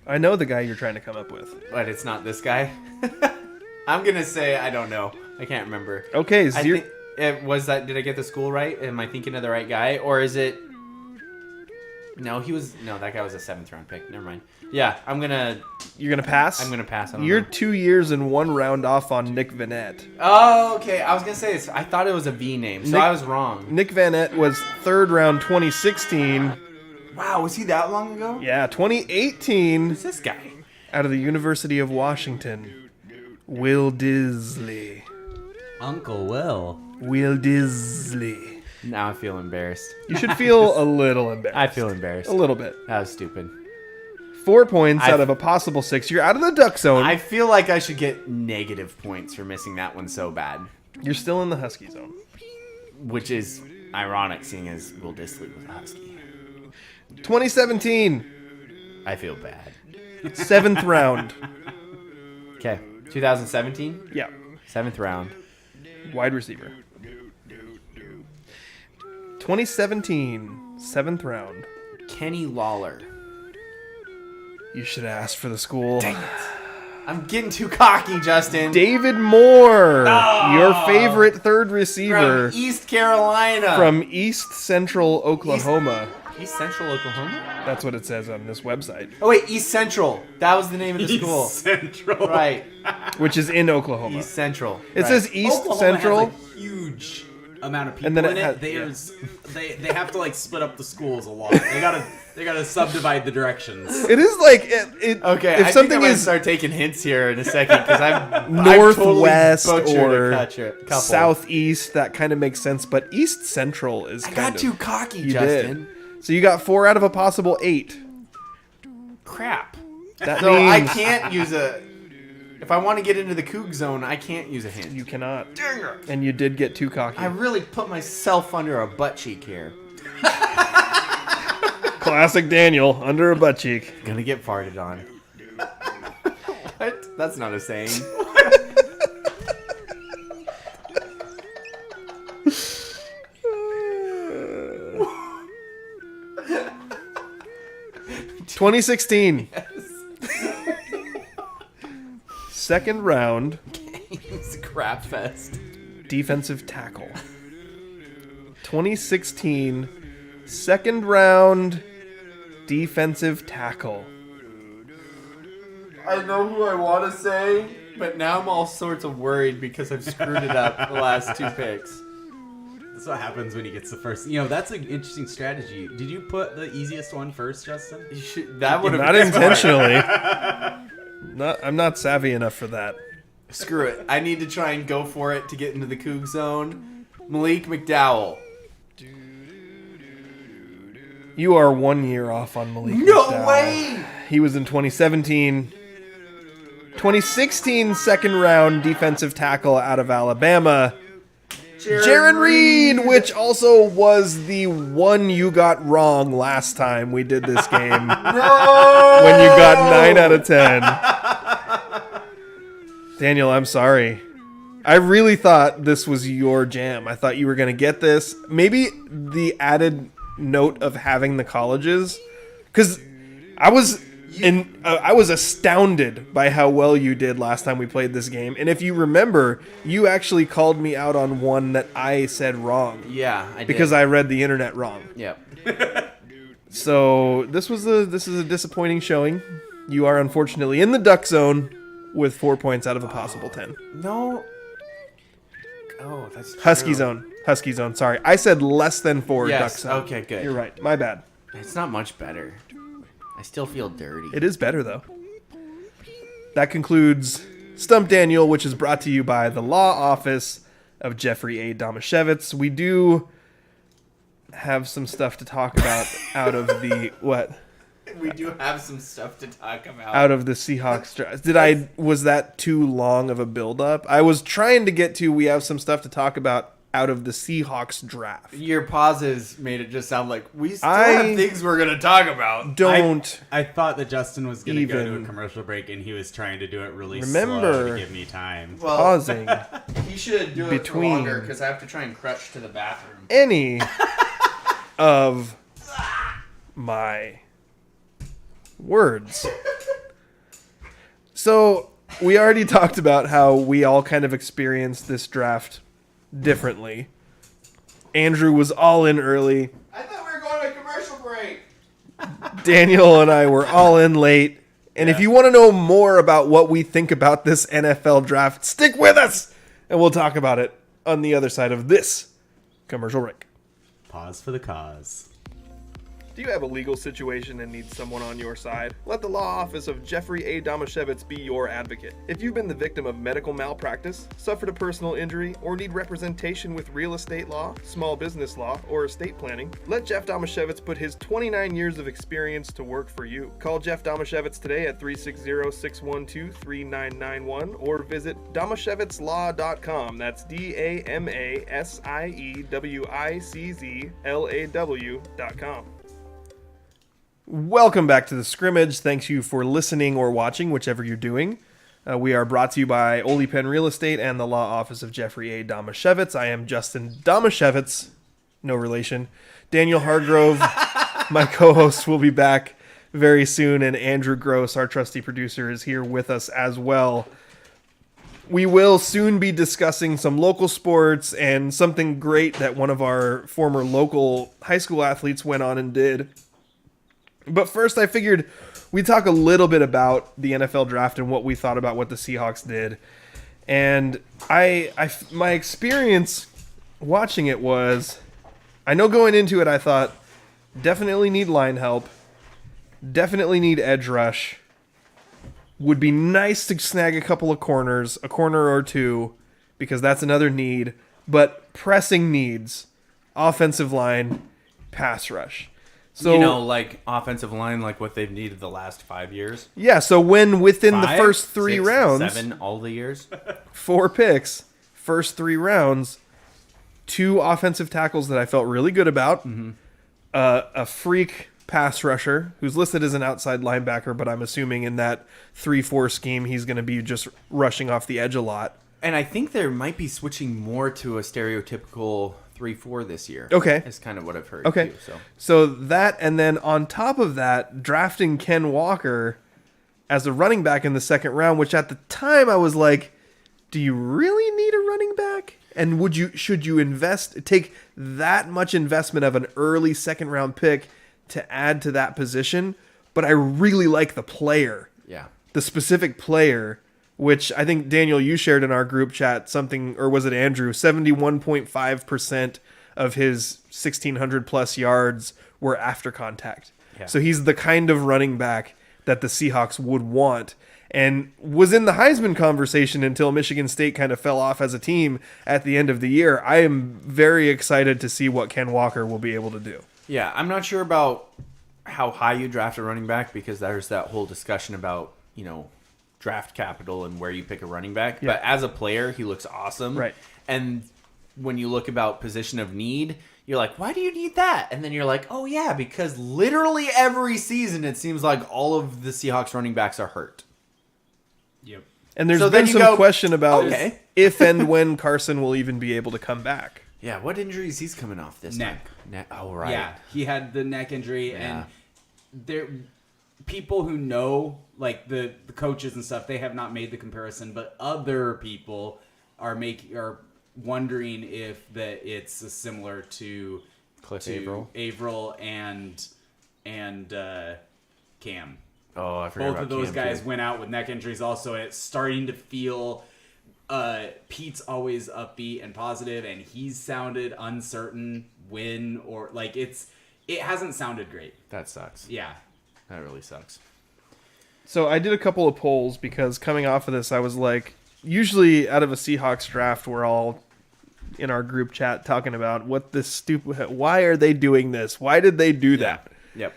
I know the guy you're trying to come up with. But it's not this guy. I'm gonna say I don't know. I can't remember. Okay, I zero. think it was that. Did I get the school right? Am I thinking of the right guy, or is it? No, that guy was a 7th round pick. Never mind. Yeah, You're gonna pass. I'm gonna pass. I don't You're know. 2 years and 1 round off on Nick Vanette. Oh, okay. I was gonna say I thought it was a V name, so Nick- I was wrong. Nick Vanette was 3rd round 2016. Wow, was he that long ago? Yeah, 2018 Who's this guy? out of the University of Washington. Will Disley. Uncle Will. Will Disley. Now I feel embarrassed. You should feel a little embarrassed. I feel embarrassed. A little bit. That was stupid. 4 points I- out of a possible 6. You're out of the duck zone. I feel like I should get negative points for missing that one so bad, You're still in the Husky zone. which is ironic seeing as Will Disley was a Husky. 2017, I feel bad. 7th round. Okay, 2017, Yeah, 7th round. wide receiver. 2017, 7th round. Kenny Lawler. You should ask for the school. I'm getting too cocky, Justin. David Moore, your favorite third receiver From East Carolina. from East Central Oklahoma. East Central Oklahoma? That's what it says on this website, Oh wait, East Central. That was the name of the school. Central. Right. which is in Oklahoma. East Central. It Right. says East Oklahoma Central. has a huge amount of people And then in it it. has- They have to like split up the schools a lot. They gotta subdivide the directions. It is like it. Okay, if I something think I'm gonna is start taking hints here in a second because I've northwest I've totally or butchered a couple. southeast, that kind of makes sense. But East Central is I kind got of too cocky, you Justin. did. So you got 4 out of a possible 8. Crap. That So means I can't use a. If I want to get into the Coug zone, I can't use a hint. you cannot. Dang it. And you did get too cocky. I really put myself under a butt cheek here. Classic Daniel under a butt cheek. Gonna get farted on. What? That's not a saying. – 2016. Second round, It's a crap fest. defensive tackle. 2016, second round, defensive tackle. I know who I want to say, but now I'm all sorts of worried because I've screwed it up the last 2 picks. That's what happens when he gets the first. You know, that's an interesting strategy. Did you put the easiest one first, Justin? That would have Not intentionally. I'm not savvy enough for that. Screw it. I need to try and go for it to get into the Coug zone. Malik McDowell. You are 1 year off on Malik. No McDowell. way! He was in 2017. 2016, second round defensive tackle out of Alabama. Jaron Reed, which also was the one you got wrong last time we did this game. No! When you got 9 out of 10. Daniel, I'm sorry. I really thought this was your jam. I thought you were going to get this. Maybe the added note of having the colleges. Because I was And I was astounded by how well you did last time we played this game. And if you remember, you actually called me out on one that I said wrong. Yeah, I did. Because I read the internet wrong. Yep. So this is a disappointing showing. You are unfortunately in the duck zone with 4 points out of a possible 10. No. Oh, that's true. Husky zone. Sorry, I said less than 4. Yes, Duck zone. okay, good. You're right. My bad. It's not much better. I still feel dirty. It is better though. That concludes Stump Daniel, which is brought to you by the law office of Jeffrey A. Domashevitz. We do have some stuff to talk about out of the what? We do have some stuff to talk about. Out of the Seahawks draft. Was that too long of a build-up? I was trying to get to we have some stuff to talk about out of the Seahawks draft. Your pauses made it just sound like we still have things we're going to talk about. I thought that Justin was going to go to a even commercial break, and he was trying to do it really remember slow to give me time. Well, pausing he should do it between for longer because I have to try and crutch to the bathroom. any of my words. So we already talked about how we all kind of experienced this draft differently. Andrew was all in early. I thought we were going to a commercial break. Daniel and I were all in late. And if you want to know more about what we think about this NFL draft, stick with us and we'll talk about it on the other side of this commercial break. Pause for the cause. Do you have a legal situation and need someone on your side? Let the law office of Jeffrey A. Domashevitz be your advocate. If you've been the victim of medical malpractice, suffered a personal injury, or need representation with real estate law, small business law, or estate planning, let Jeff Domashevitz put his 29 years of experience to work for you. Call Jeff Domashevitz today at 360-612-3991 or visit domashevitzlaw.com. That's DAMASIEWICZLAW.com. Welcome back to the Scrimmage. Thanks you for listening or watching, whichever you're doing. We are brought to you by Ole Penn Real Estate and the law office of Jeffrey A. Domashevitz. I am Justin Domashevitz, no relation. Daniel Hargrove, my co-host, will be back very soon, and Andrew Gross, our trusty producer, is here with us as well. We will soon be discussing some local sports and something great that one of our former local high school athletes went on and did. But first, I figured we'd talk a little bit about the NFL draft and what we thought about what the Seahawks did. And my experience watching it was, I know going into it, I thought, definitely need line help, definitely need edge rush. Would be nice to snag a couple of corners, a corner or two, because that's another need. But pressing needs, offensive line, pass rush. So, like offensive line, like what they've needed the last 5 years. Yeah, so when within the first 3 6, rounds, 7, all the years, 4 picks, first 3 rounds, 2 offensive tackles that I felt really good about, a freak pass rusher who's listed as an outside linebacker, but I'm assuming in that 3-4 scheme he's going to be just rushing off the edge a lot. And I think there might be switching more to a stereotypical 3-4 this year. Okay. That's kind of what I've heard. Okay. Too, so that, and then on top of that, drafting Ken Walker as a running back in the second round, which at the time I was like, do you really need a running back? And should you take that much investment of an early second round pick to add to that position? But I really like the player. Yeah. The specific player, which I think, Daniel, you shared in our group chat something, or was it Andrew? 71.5% of his 1,600 plus yards were after contact. Yeah. So he's the kind of running back that the Seahawks would want, and was in the Heisman conversation until Michigan State kind of fell off as a team at the end of the year. I am very excited to see what Ken Walker will be able to do. Yeah, I'm not sure about how high you draft a running back because there's that whole discussion about, draft capital and where you pick a running back. Yeah. But as a player, he looks awesome. Right. And when you look about position of need, you're like, why do you need that? And then you're like, oh yeah, because literally every season it seems like all of the Seahawks running backs are hurt. Yep. And there's So been then you some go, question about okay. if and when Carson will even be able to come back. Yeah, what injuries he's coming off this Neck. time? Neck. Oh, right. Yeah, he had the neck injury, Yeah. and there. people who know, like the coaches and stuff, they have not made the comparison, but other people are wondering if that it's similar to Averill and Cam. Oh, I forgot Both about of those Cam, guys too. went out with neck injuries also, and it's starting to feel Pete's always upbeat and positive, and he's sounded uncertain when or like it hasn't sounded great. That sucks. Yeah. That really sucks. So I did a couple of polls because coming off of this, I was like, usually out of a Seahawks draft, we're all in our group chat talking about why are they doing this? Why did they do that? Yep.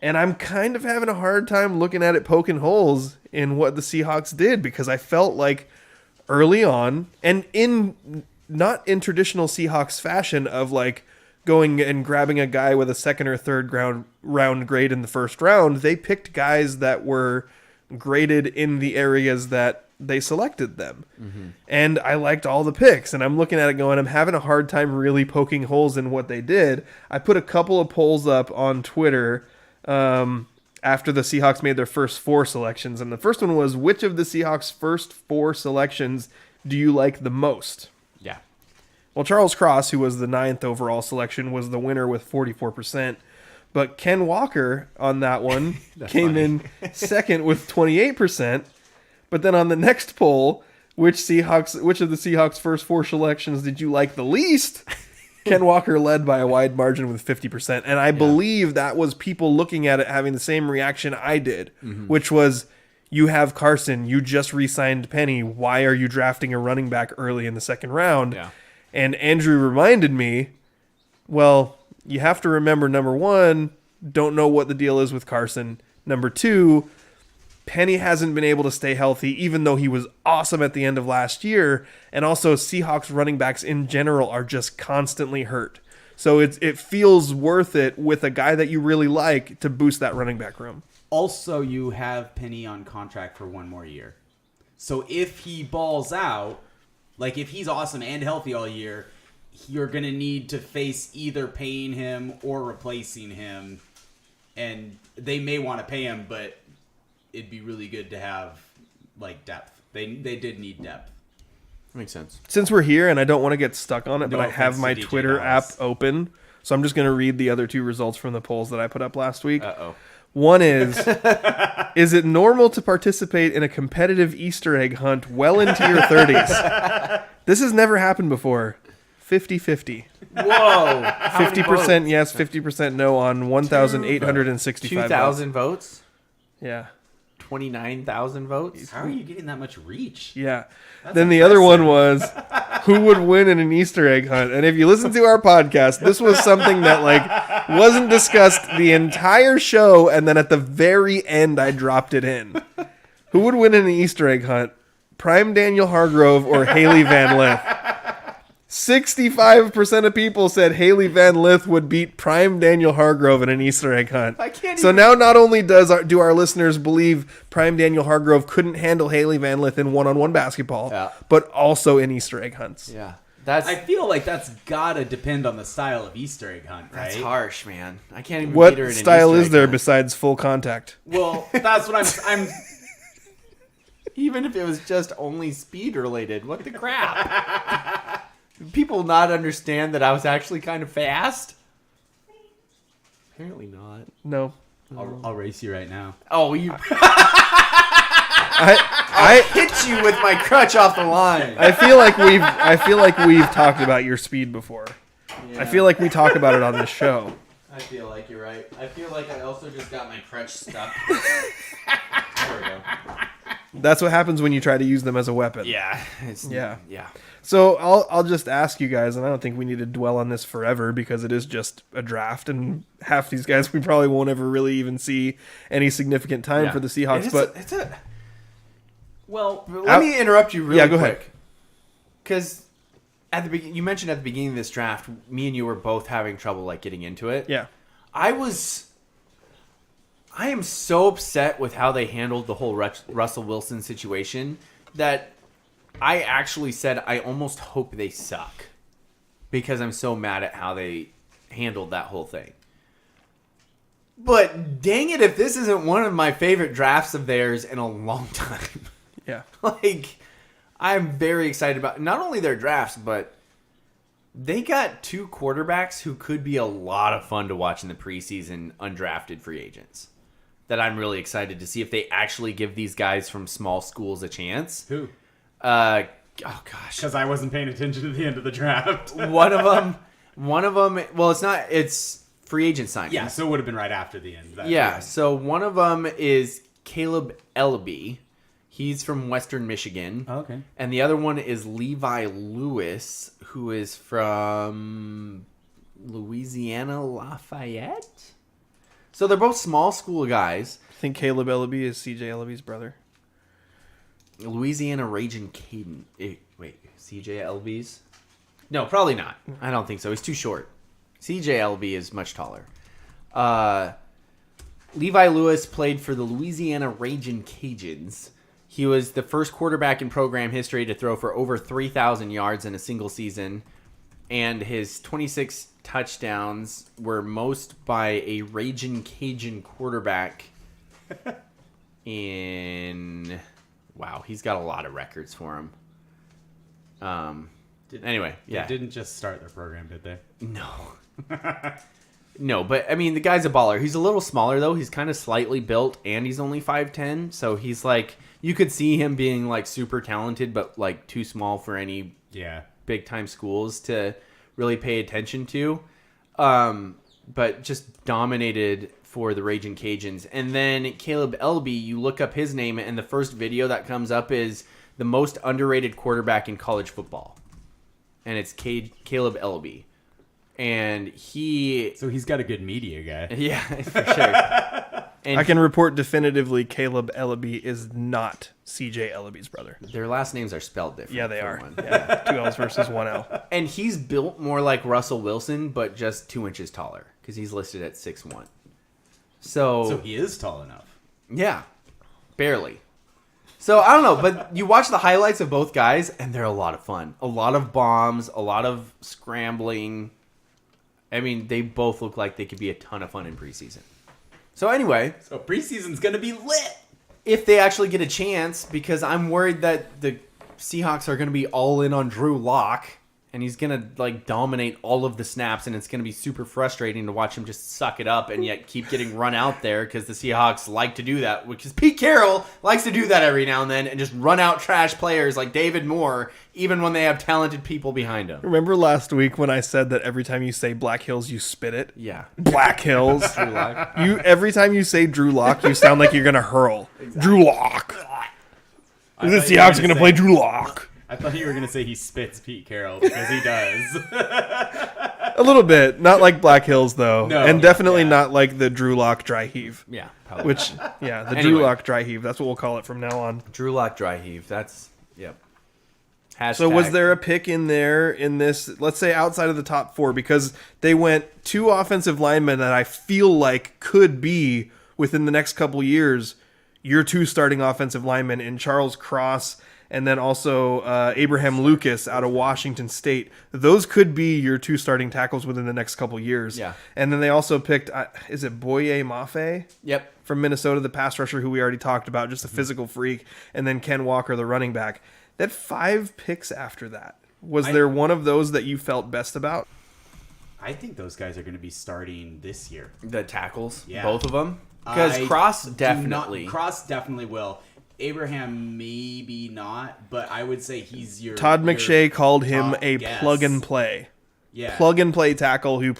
And I'm kind of having a hard time looking at it poking holes in what the Seahawks did, because I felt like early on, and not in traditional Seahawks fashion of like going and grabbing a guy with a second or third round grade in the first round, they picked guys that were graded in the areas that they selected them. Mm-hmm. And I liked all the picks, and I'm looking at it going, I'm having a hard time really poking holes in what they did. I put a couple of polls up on Twitter after the Seahawks made their first 4 selections. And the first one was, which of the Seahawks' first 4 selections do you like the most? Yeah. Well, Charles Cross, who was the 9th overall selection, was the winner with 44%. But Ken Walker on that one came in second with 28%. But then on the next poll, which of the Seahawks' first 4 selections did you like the least? Ken Walker led by a wide margin with 50%. And I believe that was people looking at it having the same reaction I did, which was, you have Carson, you just re-signed Penny, why are you drafting a running back early in the second round? Yeah. And Andrew reminded me, well, you have to remember, number 1, don't know what the deal is with Carson. Number 2, Penny hasn't been able to stay healthy, even though he was awesome at the end of last year. And also, Seahawks running backs in general are just constantly hurt. So it feels worth it with a guy that you really like to boost that running back room. Also, you have Penny on contract for 1 more year. So if he balls out, like if he's awesome and healthy all year, you're going to need to face either paying him or replacing him. And they may want to pay him, but it'd be really good to have like depth. They did need depth. Makes sense. Since we're here and I don't want to get stuck on it, No but I have offense my to DJ Twitter Dallas. app open, so I'm just going to read the other 2 results from the polls that I put up last week. Uh-oh. One is it normal to participate in a competitive Easter egg hunt well into your 30s? This has never happened before. 50-50. Whoa. 50% yes, 50% no on 1,865 2,000 votes? Yeah. 29,000 votes? How are you getting that much reach? Yeah. Then the other one was, who would win in an Easter egg hunt? And if you listen to our podcast, this was something that like wasn't discussed the entire show, and then at the very end I dropped it in. Who would win in an Easter egg hunt? Prime Daniel Hargrove or Haley Van Lith? 65% of people said Haley Van Lith would beat Prime Daniel Hargrove in an Easter egg hunt. I can't So even- now not only do our listeners believe Prime Daniel Hargrove couldn't handle Haley Van Lith in one-on-one basketball, Yeah. but also in Easter egg hunts. Yeah. That's I feel like that's gotta depend on the style of Easter egg hunt, right? that's harsh, man. I can't even What beat her in an style Easter is egg there hunt. besides full contact? Well, that's what I'm Even if it was just only speed related, what the crap? Did people not understand that I was actually kind of fast? Apparently not. No. I'll race you right now. Oh, you I hit you with my crutch off the line. I feel like we've talked about your speed before. I feel like we talk about it on this show. I feel like you're right. I feel like I also just got my crutch stuck. There we go. That's what happens when you try to use them as a weapon. Yeah. Yeah. Yeah. So I'll just ask you guys, and I don't think we need to dwell on this forever because it is just a draft, and half these guys we probably won't ever really even see any significant time for the Seahawks. Well, let me interrupt you really Yeah, go quick. ahead. Because at the beginning, you mentioned at the beginning of this draft, me and you were both having trouble like getting into it. Yeah. I am so upset with how they handled the whole Russell Wilson situation that I actually said I almost hope they suck because I'm so mad at how they handled that whole thing. But dang it, if this isn't one of my favorite drafts of theirs in a long time. Yeah. Like, I'm very excited about not only their drafts, but they got 2 quarterbacks who could be a lot of fun to watch in the preseason, undrafted free agents. That I'm really excited to see if they actually give these guys from small schools a chance. Who? Oh gosh. Because I wasn't paying attention to the end of the draft. One of them. Well, it's free agent signing. Yeah, so it would have been right after the end. So one of them is Caleb Elby. He's from Western Michigan. Oh, okay. And the other one is Levi Lewis, who is from Louisiana Lafayette. So they're both small school guys. I think Caleb Elby is CJ Elby's brother. Louisiana Raging Caden. Wait, CJ Elby's? No, probably not. I don't think so. He's too short. CJ Elby is much taller. Levi Lewis played for the Louisiana Raging Cajuns. He was the first quarterback in program history to throw for over 3,000 yards in a single season. And his 26 touchdowns were most by a Raging Cajun quarterback in... Wow, he's got a lot of records for him. Anyway, yeah. They didn't just start their program, did they? No. No, but, I mean, the guy's a baller. He's a little smaller, though. He's kind of slightly built, and he's only 5'10", so he's, like... You could see him being, like, super talented, but, like, too small for any big-time schools to really pay attention to. But just dominated for the Raging Cajuns. And then Caleb Elby, you look up his name, and the first video that comes up is the most underrated quarterback in college football. And it's Caleb Elby. And So he's got a good media guy. Yeah, for sure. And I can report definitively Caleb Elby is not CJ Elby's brother. their last names are spelled different. Yeah, they for are. one. Yeah, 2 L's versus 1 L. And he's built more like Russell Wilson, but just 2 inches taller because he's listed at 6'1". So he is tall enough. Yeah, barely. So I don't know, but you watch the highlights of both guys, and they're a lot of fun. A lot of bombs, a lot of scrambling. I mean, they both look like they could be a ton of fun in preseason. So anyway, So preseason's going to be lit. if they actually get a chance, because I'm worried that the Seahawks are going to be all in on Drew Lock, and he's going to like dominate all of the snaps, and it's going to be super frustrating to watch him just suck it up and yet keep getting run out there because the Seahawks like to do that, which is Pete Carroll likes to do that every now and then and just run out trash players like David Moore, even when they have talented people behind them. Remember last week when I said that every time you say Black Hills, you spit it? Yeah. Black Hills. Drew Lock. You every time you say Drew Lock, you sound like you're gonna hurl. Drew Lock. The Seahawks are gonna play Drew Lock. I thought you were going to say he spits Pete Carroll because he does. A little bit, not like Black Hills though, No, and definitely not like the Drew Lock dry heave. Yeah, probably. Which, yeah, the Anyway. Drew Lock dry heave. That's what we'll call it from now on. Drew Lock dry heave. That's, yep. Hashtag. So was there a pick in there in this, let's say outside of the top 4, because they went 2 offensive linemen that I feel like could be within the next couple years your 2 starting offensive linemen in Charles Cross and then also Abraham Lucas out of Washington State. Those could be your 2 starting tackles within the next couple years. Yeah. And then they also picked, is it Boye Mafe? Yep. From Minnesota, the pass rusher who we already talked about, just a physical freak. And then Ken Walker, the running back. They had 5 picks after that. Was there one of those that you felt best about? I think those guys are going to be starting this year. The tackles? Yeah. Both of them? Because I Cross do definitely. Cross definitely will. Abraham maybe not, but I would say he's your Todd McShay called him top a guess. plug and play. Yeah. Plug and play tackle who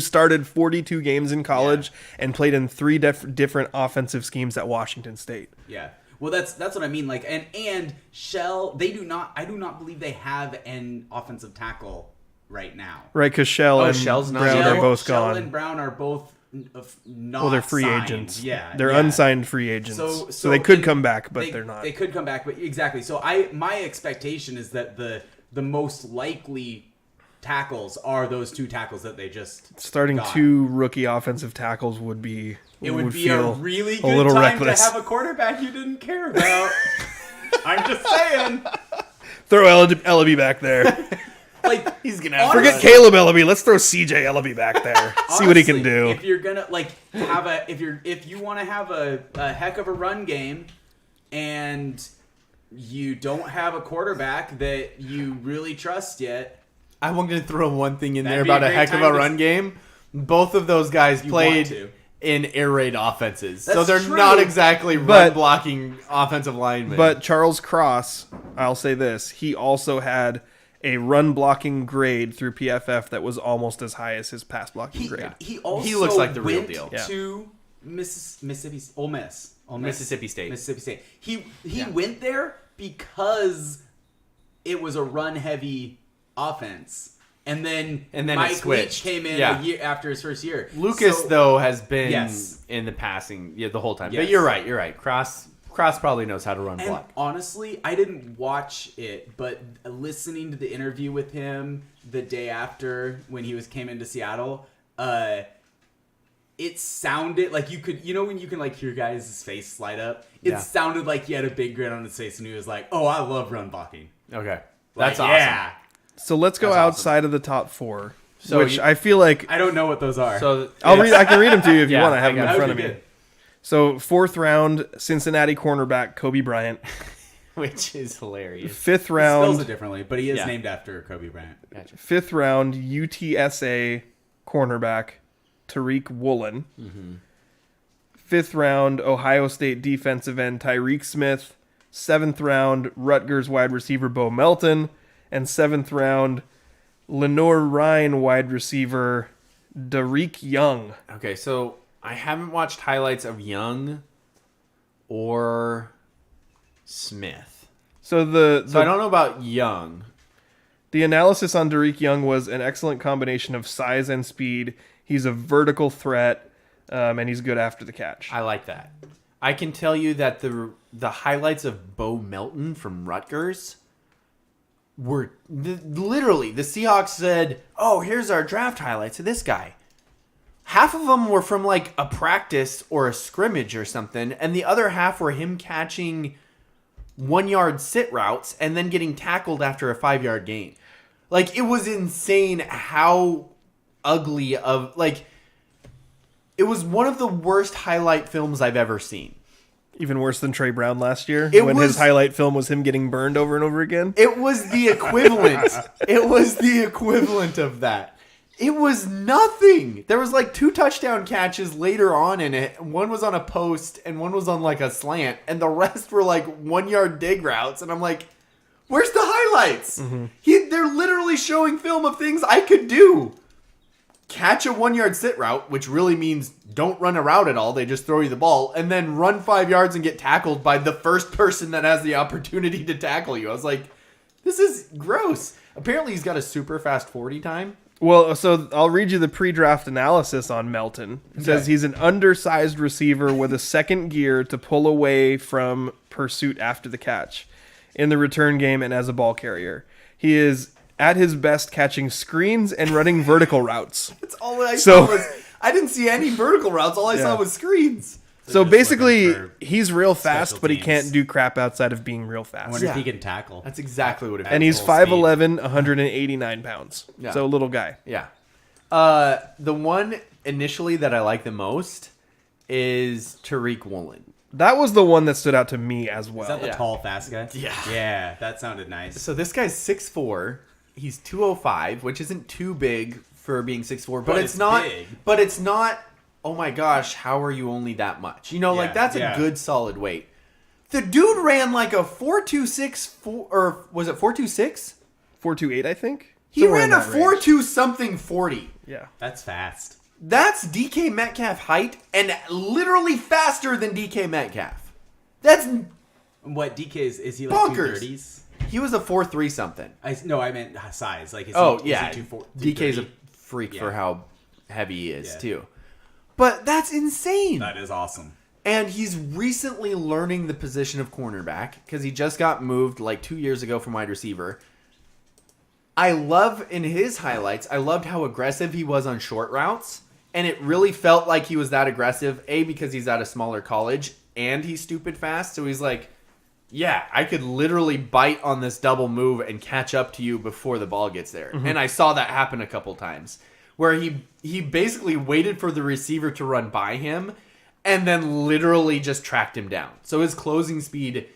started 42 games in college and played in 3 different offensive schemes at Washington State. Yeah. Well, that's what I mean. Like, and Shell, I do not believe they have an offensive tackle right now. Right, because Shell and Shell's not- Brown are both Shell gone. and Brown are both not. Well, they're free signed. agents. Yeah, They're yeah. unsigned free agents. So they could come back, but they're not. They could come back, but exactly. So my expectation is that the most likely tackles are those 2 tackles that they just Starting got. 2 rookie offensive tackles would be. It would be feel a really a good little time reckless. to have a quarterback you didn't care about. I'm just saying. Throw Elby back there. Like He's gonna have Forget Caleb Elby. Let's throw CJ Elby back there. See what he can honestly, do. If you're gonna like have if you want to have a heck of a run game, and you don't have a quarterback that you really trust yet, I'm going to throw one thing in there That'd be about a a great heck of time a to- run game. Both of those guys want played to. in air raid offenses, so That's they're true. not exactly But- run blocking offensive linemen. But Charles Cross, I'll say this, he also had a run blocking grade through PFF that was almost as high as his pass blocking grade. he also He looks like the real went deal. Yeah. to Mississippi Ole Miss. Mississippi State. Mississippi State. He went there because it was a run heavy offense. And then it Mike switched. Leach came in Yeah. a year after his first year. Lucas, So- though, has been Yes. in the passing the whole time. Yes. But you're right. Cross probably knows how to run And block. honestly, I didn't watch it, but listening to the interview with him the day after when he came into Seattle, it sounded like you could, when you can like hear guys' face light up. It Yeah. sounded like he had a big grin on his face, and he was like, "Oh, I love run blocking." Okay. Like, That's awesome. Yeah. So let's go That's awesome. outside of the top four, So which you- I feel like I don't know what those are. So I can read them to you if you Yeah, want to have I them got in it. front That of would me. be So 4th round Cincinnati cornerback Kobe Bryant. which is hilarious. 5th He spells round it differently, but he is Yeah. named after Kobe Bryant. Gotcha. 5th round UTSA cornerback Tariq Woolen. 5th round Ohio State defensive end Tyreek Smith. 7th round Rutgers wide receiver Bo Melton. And 7th round Lenore Ryan wide receiver Tariq Young. Okay, so I haven't watched highlights of Young or Smith. So So I don't know about Young. the analysis on Tariq Young was an excellent combination of size and speed. He's a vertical threat, and he's good after the catch. I like that. I can tell you that the highlights of Bo Melton from Rutgers were literally the Seahawks said, "Oh, here's our draft highlights of this guy." Half of them were from like a practice or a scrimmage or something, and the other half were him catching 1-yard sit routes and then getting tackled after a 5-yard gain. Like, it was insane how ugly of like. It was one of the worst highlight films I've ever seen. Even worse than Trey Brown last year, It when was- his highlight film was him getting burned over and over again. It was the equivalent. It was the equivalent of that. It was nothing. There was like 2 touchdown catches later on in it. One was on a post and one was on like a slant, and the rest were like 1-yard dig routes. And I'm like, where's the highlights? They're literally showing film of things I could do. Catch a 1-yard sit route, which really means don't run a route at all. They just throw you the ball, and then run 5 yards and get tackled by the first person that has the opportunity to tackle you. I was like, this is gross. Apparently, he's got a super fast 40 time. Well, so I'll read you the pre-draft analysis on Melton. It says he's an undersized receiver with a second gear to pull away from pursuit after the catch in the return game and as a ball carrier. He is at his best catching screens and running vertical routes. That's all I So- saw was, I didn't see any vertical routes. All I saw was screens. So just basically, looking for he's real fast, special but he teams. can't do crap outside of being real I fast. wonder Yeah. if he can tackle. That's exactly what it And he's full speed. 5'11", 189 pounds. Yeah. So a little guy. Yeah. The one initially that I like the most is Tariq Woolen. That was the one that stood out to me as well. Is that the Yeah. tall, fast guy? Yeah. Yeah, that sounded nice. So this guy's 6'4". He's 205, which isn't too big for being 6'4", but, But it's it's not. big. But it's not. Oh my gosh, how are you only that much? You know, like Yeah, that's a yeah. good solid weight. The dude ran like a 4.26 or was it 4.26? 4'28", I think. He Somewhere ran in a that range. 4.2 something 40. Yeah. That's fast. That's DK Metcalf height and literally faster than DK Metcalf. That's What DK is he like Bonkers. 230s? he was a 4.3 something. No, I meant size. Like, is Oh he, yeah, is he DK's a 230? freak Yeah. for how heavy he is Yeah. too. But that's insane. That is awesome. And he's recently learning the position of cornerback because he just got moved like 2 years ago from wide receiver. I love in his highlights, I loved how aggressive he was on short routes. And it really felt like he was that aggressive, A, because he's at a smaller college and he's stupid fast. So he's like yeah, I could literally bite on this double move and catch up to you before the ball gets there. Mm-hmm. And I saw that happen a couple times where he basically waited for the receiver to run by him and then literally just tracked him down. So his closing speed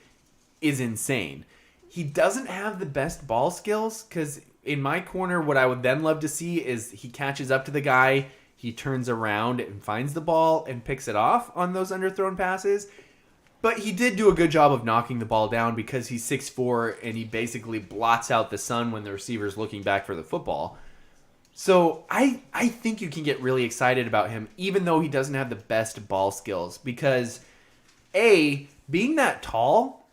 is insane. He doesn't have the best ball skills because in my corner, what I would then love to see is he catches up to the guy, he turns around and finds the ball and picks it off on those underthrown passes. But he did do a good job of knocking the ball down because he's 6'4", and he basically blots out the sun when the receiver's looking back for the football. So I think you can get really excited about him, even though he doesn't have the best ball skills. Because, A, being that tall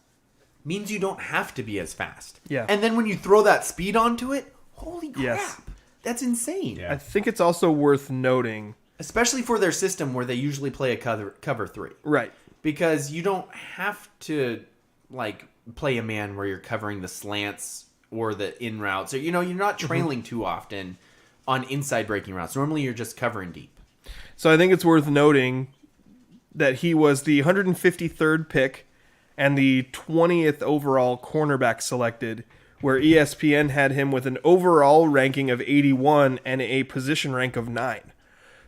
means you don't have to be as fast. Yeah. And then when you throw that speed onto it, holy crap. Yes. That's insane. Yeah. I think it's also worth noting. Especially for their system where they usually play a cover 3. Right. Because you don't have to like play a man where you're covering the slants or the in routes, or you're not trailing too often on inside breaking routes. Normally you're just covering deep. So I think it's worth noting that he was the 153rd pick and the 20th overall cornerback selected, where ESPN had him with an overall ranking of 81 and a position rank of 9.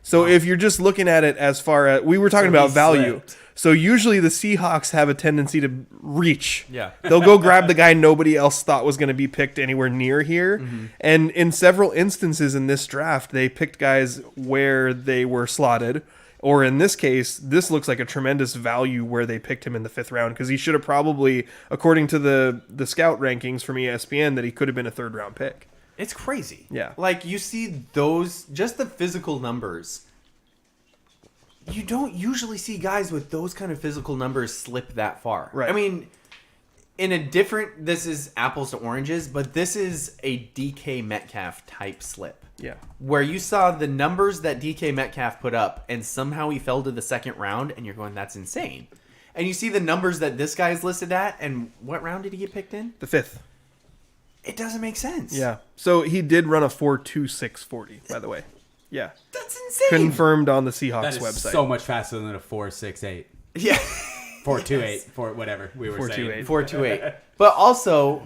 So if you're just looking at it as far as we were talking about he value. slipped. So usually the Seahawks have a tendency to reach. Yeah. They'll go grab the guy nobody else thought was going to be picked anywhere near here. Mm-hmm. And in several instances in this draft, they picked guys where they were slotted. Or in this case, this looks like a tremendous value where they picked him in the 5th round, because he should have probably, according to the scout rankings from ESPN, that he could have been a 3rd round pick. It's crazy. Yeah. Like you see those, just the physical numbers. You don't usually see guys with those kind of physical numbers slip that far. Right. I mean, this is apples to oranges, but this is a DK Metcalf type slip. Yeah. Where you saw the numbers that DK Metcalf put up and somehow he fell to the 2nd round and you're going, that's insane. And you see the numbers that this guy's listed at, and what round did he get picked in? The 5th. It doesn't make sense. Yeah. So he did run a 4.2640, by the way. Yeah. That's insane. Confirmed on the Seahawks That is website. so much faster than a 4.68. Yeah. 4.28, for whatever we were 4.28. saying. 4.28. But also,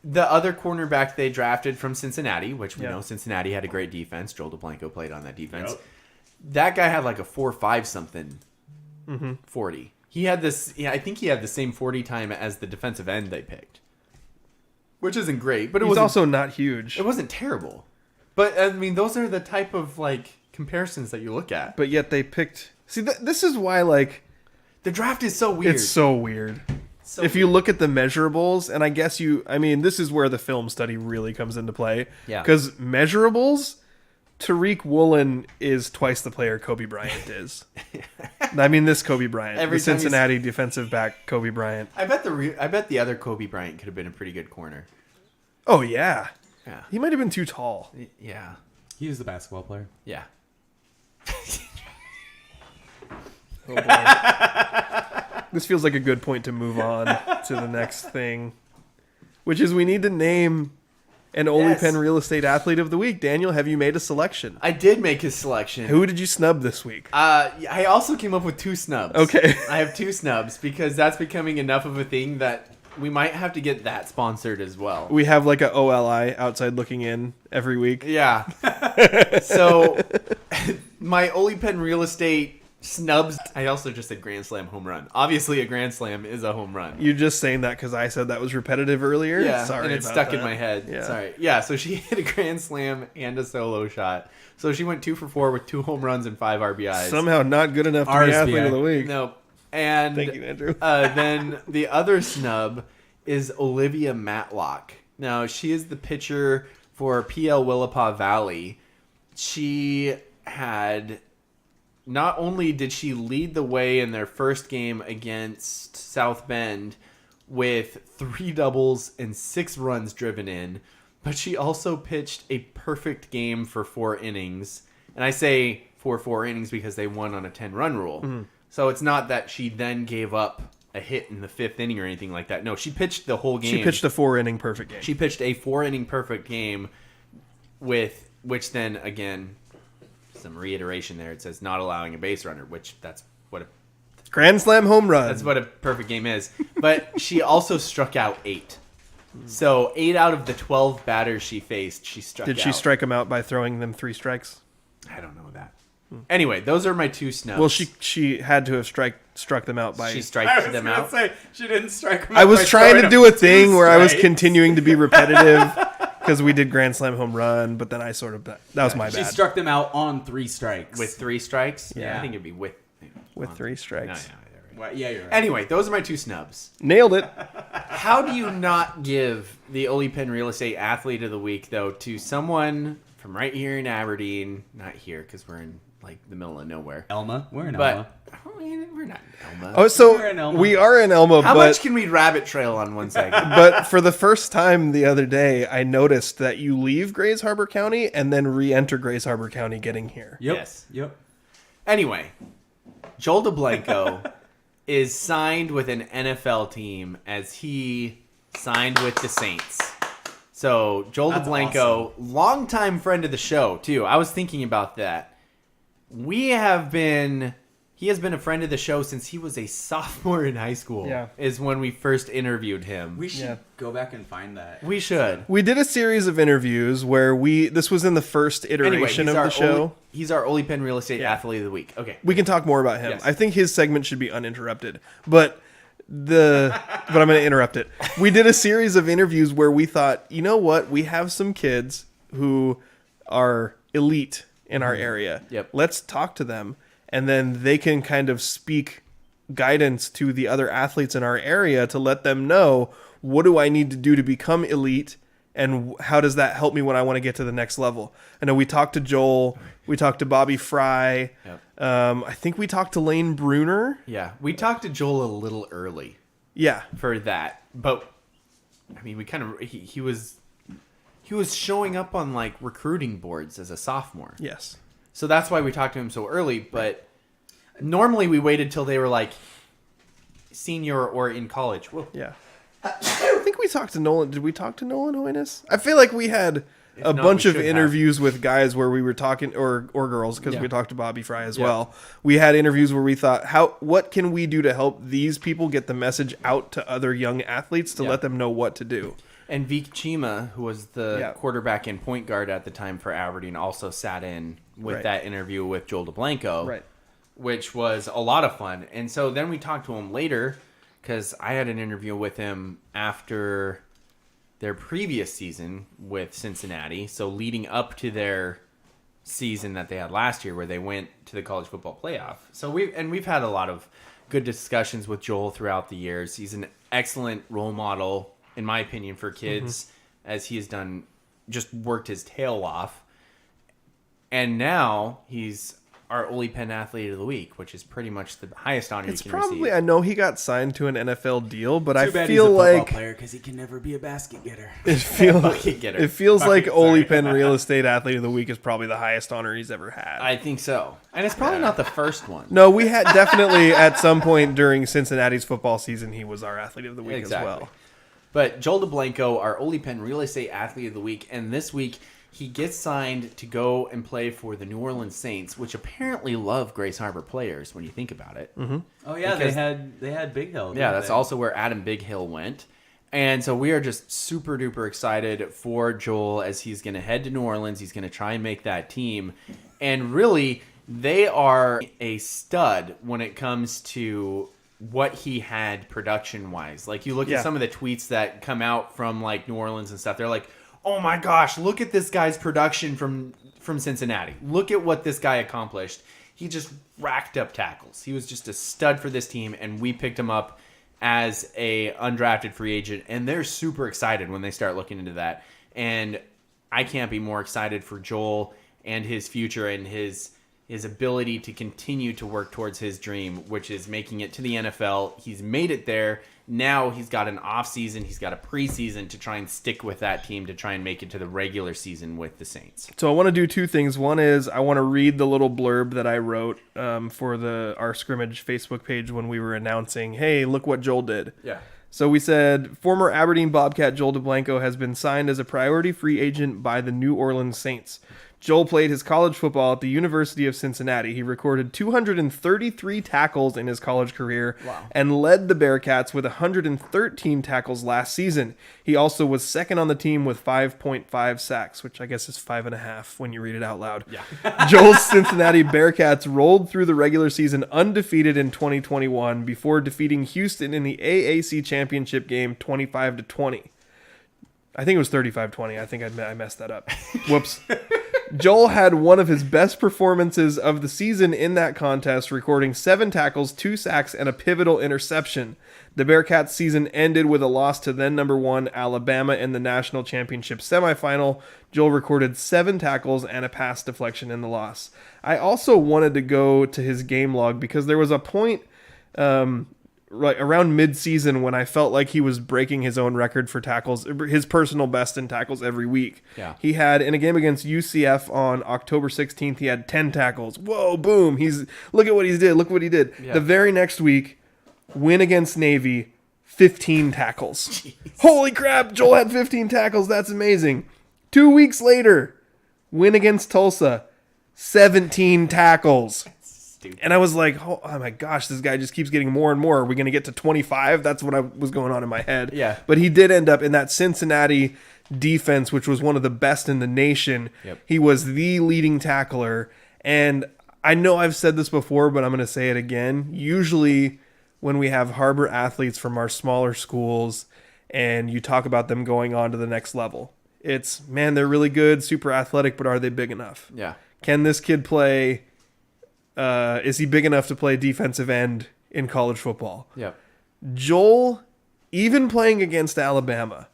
the other cornerback they drafted from Cincinnati, which we Yeah. know Cincinnati had a great defense. Joel Dublanko played on that defense. Yep. That guy had like a 4.5 something 40. He had this, I think he had the same 40 time as the defensive end they picked. Which isn't great, but it He's was also not huge. it wasn't terrible. But I mean, those are the type of like comparisons that you look at. But yet they picked... See, this is why, like, The draft is so weird. it's so weird. So If you look at the measurables, and I guess this is where the film study really comes into play. Yeah. Because measurables, Tariq Woolen is twice the player Kobe Bryant is. I mean, this Kobe Bryant. Every the time he's- Cincinnati defensive back Kobe Bryant. I bet the other Kobe Bryant could have been a pretty good corner. Oh, yeah. Yeah. He might have been too tall. Yeah. He was the basketball player. Yeah. Oh, boy. This feels like a good point to move on to the next thing, which is we need to name an Ole Yes. Penn Real Estate Athlete of the Week. Daniel, have you made a selection? I did make his selection. Who did you snub this week? I also came up with 2 snubs. Okay. I have 2 snubs because that's becoming enough of a thing that we might have to get that sponsored as well. We have like a OLI, outside looking in, every week. Yeah. So my Ole Penn Real Estate snubs. I also just said Grand Slam home run. Obviously, a Grand Slam is a home run. You're just saying that because I said that was repetitive earlier? Yeah, Sorry and it about stuck in that. my head. Yeah. Sorry. Yeah, so she hit a Grand Slam and a solo shot. So she went 2 for 4 with 2 home runs and 5 RBIs. Somehow not good enough to be RSBI. Athlete of the Week. No. And Thank you, Andrew. then the other snub is Olivia Matlock. Now, she is the pitcher for PL Willapa Valley. She had... Not only did she lead the way in their first game against South Bend with 3 doubles and 6 runs driven in, but she also pitched a perfect game for 4 innings. And I say for 4 innings because they won on a 10-run rule. So it's not that she then gave up a hit in the 5th inning or anything like that. No, she pitched the whole game. She pitched a 4-inning perfect game. She pitched a 4-inning perfect game with which then again some reiteration there. It says not allowing a base runner, which that's what Grand slam home run. That's what a perfect game is. But she also struck out 8. So 8 out of the 12 batters she faced, she struck out. Did she strike them out by throwing them 3 strikes? I don't know that. Anyway, those are my 2 snubs. Well, she had to have struck them out by... She striked them out. Say, she didn't strike them I out was by trying throwing to do them a thing 2 where I was strikes. continuing to be repetitive because we did Grand Slam home run, but then I sort of... That was my She bad. struck them out on 3 strikes. With 3 strikes? Yeah. I think it'd be with... With 3 strikes. No. Well, yeah, you're right. Anyway, those are my 2 snubs. Nailed it. How do you not give the Ole Penn Real Estate Athlete of the Week, though, to someone from right here in Aberdeen? Not here, because we're in, like, the middle of nowhere. Elma. We're in But Elma. we're not in Elma. Oh, so We're in Elma. we are in Elma, How but... much can we rabbit trail on one segment? But for the first time the other day, I noticed that you leave Grays Harbor County and then re-enter Grays Harbor County getting here. Yep. Yes. Yep. Anyway, Joel Dublanko is signed with an NFL team as he signed with the Saints. So Joel That's Dublanko, longtime friend of the show too. I was thinking about that. He has been a friend of the show since he was a sophomore in high school. Yeah. Is when we first interviewed him. We should Yeah. go back and find that. We should. We did a series of interviews where this was in the first iteration of the show. He's our Ole Penn Real Estate Athlete of the Week. Okay. We can talk more about him. Yes. I think his segment should be uninterrupted. But I'm going to interrupt it. We did a series of interviews where we thought, you know what? We have some kids who are elite in our area. Yep. Let's talk to them, and then they can kind of speak guidance to the other athletes in our area to let them know, what do I need to do to become elite, and how does that help me when I want to get to the next level? I know we talked to Joel, we talked to Bobby Fry. Yep. I think we talked to Lane Bruner. Yeah. We talked to Joel a little early Yeah. for that, but I mean, we kind of he was showing up on like recruiting boards as a sophomore. Yes. So that's why we talked to him so early, but normally we waited till they were like senior or in college. Well, Yeah. I think we talked to Nolan. Did we talk to Nolan Hoynes? I feel like we had a not, bunch we of should interviews with guys where we were talking, or girls, because Yeah. we talked to Bobby Fry as Yeah. well. We had interviews where we thought, what can we do to help these people get the message out to other young athletes to Yeah. let them know what to do? and Vic Chima, who was the Yeah. quarterback and point guard at the time for Aberdeen, also sat in with Right. that interview with Joel Dublanko. Right. Which was a lot of fun. And so then we talked to him later because I had an interview with him after their previous season with Cincinnati. So leading up to their season that they had last year where they went to the college football playoff. So we've had a lot of good discussions with Joel throughout the years. He's an excellent role model, in my opinion, for kids as he has done, just worked his tail off. And now he's our Ole Penn Athlete of the Week, which is pretty much the highest honor It's you can probably, receive. I know he got signed to an NFL deal, but I Too bad feel he's a football like player because he can never be a basket getter. it feels Bucket getter. it feels like Bucket, Ole sorry. Penn Real Estate Athlete of the Week is probably the highest honor he's ever had. I think so. And it's probably not the first one. No, we had definitely at some point during Cincinnati's football season, he was our Athlete of the Week Exactly. as well. But Joel Dublanko, our Ole Penn Real Estate Athlete of the Week, and this week he gets signed to go and play for the New Orleans Saints, which apparently love Grace Harbor players when you think about it. Mm-hmm. Oh yeah, Because- they had Big Hill. Yeah, didn't that's they? also where Adam Big Hill went. And so we are just super duper excited for Joel as he's going to head to New Orleans. He's going to try and make that team. And really, they are a stud when it comes to what he had production wise. Like you look Yeah. at some of the tweets that come out from like New Orleans and stuff. They're like, "Oh my gosh, look at this guy's production from Cincinnati. Look at what this guy accomplished. He just racked up tackles. He was just a stud for this team, and we picked him up as a undrafted free agent, and they're super excited when they start looking into that. And I can't be more excited for Joel and his future and his ability to continue to work towards his dream, which is making it to the NFL. He's made it there. Now he's got an off season. He's got a preseason to try and stick with that team to try and make it to the regular season with the Saints. So I want to do two things. One is I want to read the little blurb that I wrote for our Scrimmage Facebook page when we were announcing, hey, look what Joel did. Yeah. So we said, former Aberdeen Bobcat Joel Dublanko has been signed as a priority free agent by the New Orleans Saints. Joel played his college football at the University of Cincinnati. He recorded 233 tackles in his college career and led the Bearcats with 113 tackles last season. He also was second on the team with 5.5 sacks, which I guess is 5.5 when you read it out loud. Yeah. Joel's Cincinnati Bearcats rolled through the regular season undefeated in 2021 before defeating Houston in the AAC championship game 25-20. I think it was 35-20. I think I messed that up. Whoops. Joel had one of his best performances of the season in that contest, recording 7 tackles, 2 sacks, and a pivotal interception. The Bearcats season ended with a loss to then number 1 Alabama in the national championship semifinal. Joel recorded 7 tackles and a pass deflection in the loss. I also wanted to go to his game log because there was a point right around mid-season when I felt like he was breaking his own record for tackles, his personal best in tackles every week. Yeah. He had, in a game against UCF on October 16th, he had 10 tackles. Whoa, boom. Look at what he did. Look what he did. Yeah. The very next week, win against Navy, 15 tackles. Jeez. Holy crap, Joel had 15 tackles. That's amazing. 2 weeks later, win against Tulsa, 17 tackles. And I was like, oh my gosh, this guy just keeps getting more and more. Are we going to get to 25? That's what was going on in my head. Yeah. But he did end up in that Cincinnati defense, which was one of the best in the nation. Yep. He was the leading tackler. And I know I've said this before, but I'm going to say it again. Usually when we have harbor athletes from our smaller schools and you talk about them going on to the next level, it's, man, they're really good, super athletic, but are they big enough? Yeah. Can this kid play... is he big enough to play defensive end in college football? Yep. Joel, even playing against Alabama,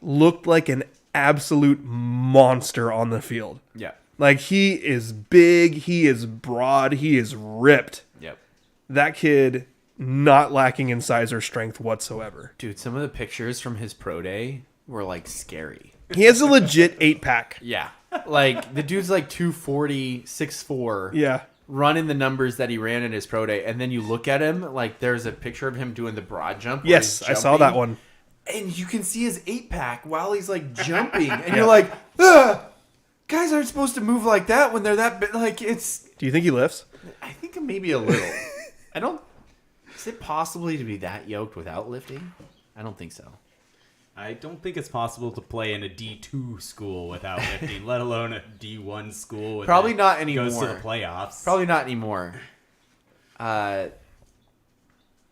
looked like an absolute monster on the field. Yeah. Like, he is big, he is broad, he is ripped. Yep. That kid, not lacking in size or strength whatsoever. Dude, some of the pictures from his pro day were, like, scary. He has a legit 8-pack. Yeah. Like, the dude's like 240, 6'4". Yeah. Running the numbers that he ran in his pro day, and then you look at him, like there's a picture of him doing the broad jump. Yes, I saw that one. And you can see his 8-pack while he's like jumping, and you're like, ugh, guys aren't supposed to move like that when they're that big. Like, it's. Do you think he lifts? I think maybe a little. I don't. Is it possibly to be that yoked without lifting? I don't think so. I don't think it's possible to play in a D2 school without lifting, let alone a D1 school. Probably not anymore. Goes to the playoffs. Probably not anymore.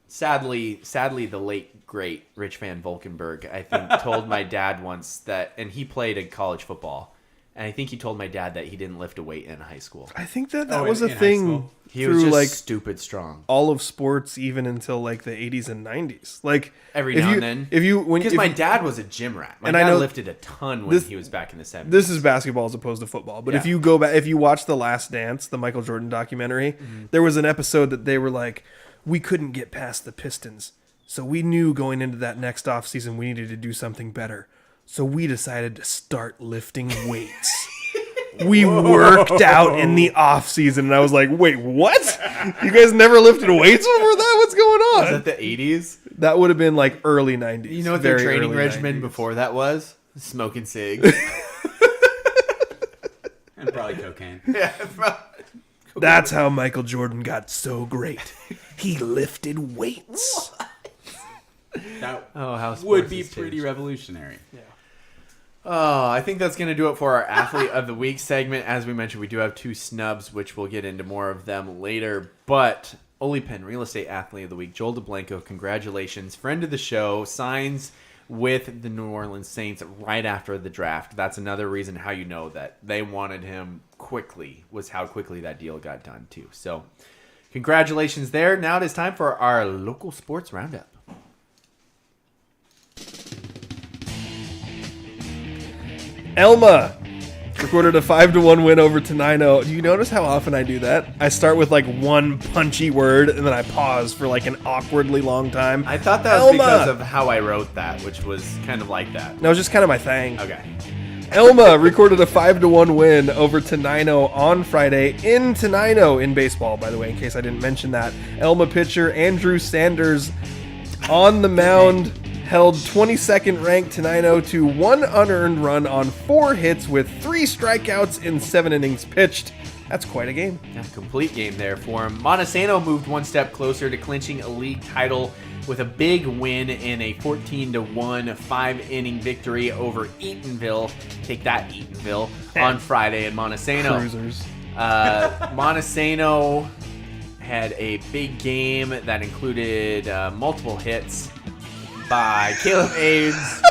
Sadly, the late great Rich Van Valkenburg, I think, told my dad once that, and he played in college football, and I think he told my dad that he didn't lift a weight in high school. I think that was a thing. He was just like stupid strong. All of sports, even until like the 80s and 90s. Like every now and then, because my dad was a gym rat. My dad lifted a ton when he was back in the 70s. This is basketball as opposed to football. But if you go back, if you watch The Last Dance, the Michael Jordan documentary, there was an episode that they were like, we couldn't get past the Pistons, so we knew going into that next offseason we needed to do something better. So we decided to start lifting weights. We worked out in the off season, and I was like, "Wait, what? You guys never lifted weights before that? What's going on?" Was that the 80s? That would have been like early 90s. You know what their training regimen before that was? Smoking cigs. And probably cocaine. Yeah, that's how Michael Jordan got so great. He lifted weights. That how would be pretty revolutionary. Yeah. Oh, I think that's going to do it for our Athlete of the Week segment. As we mentioned, we do have 2 snubs, which we'll get into more of them later. But Ole Penn, Real Estate Athlete of the Week, Joel Dublanko, congratulations. Friend of the show, signs with the New Orleans Saints right after the draft. That's another reason how you know that they wanted him quickly, was how quickly that deal got done, too. So, congratulations there. Now it is time for our local sports roundup. Elma recorded a 5-1 win over Tenino. Do you notice how often I do that? I start with like one punchy word and then I pause for like an awkwardly long time. I thought that was because of how I wrote that, which was kind of like that. No, it was just kind of my thing. Okay. Elma recorded a 5-1 win over Tenino on Friday in Tenino in baseball, by the way, in case I didn't mention that. Elma pitcher Andrew Sanders on the mound held 22nd ranked Tenino to 1 unearned run on 4 hits with 3 strikeouts in 7 innings pitched. That's quite a game. A complete game there for him. Montesano moved one step closer to clinching a league title with a big win in a 14-1 5-inning victory over Eatonville. Take that, Eatonville, on Friday in Montesano. Cruisers. Montesano had a big game that included multiple hits by Caleb Ains.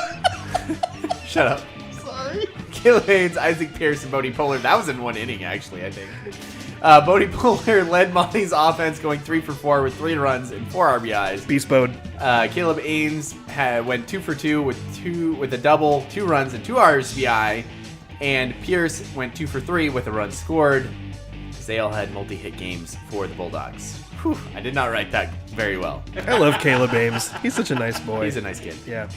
Shut up. Sorry. Caleb Ains, Isaac Pierce, and Bodie Polar. That was in 1 inning, actually, I think. Bodie Polar led Monty's offense, going 3 for 4 with 3 runs and 4 RBIs. Beast mode. Caleb Ains went 2 for 2 with a double, 2 runs and 2 RBI. And Pierce went 2 for 3 with a run scored. They all had multi-hit games for the Bulldogs. Whew, I did not write that very well. I love Caleb Ames. He's such a nice boy. He's a nice kid. Yeah.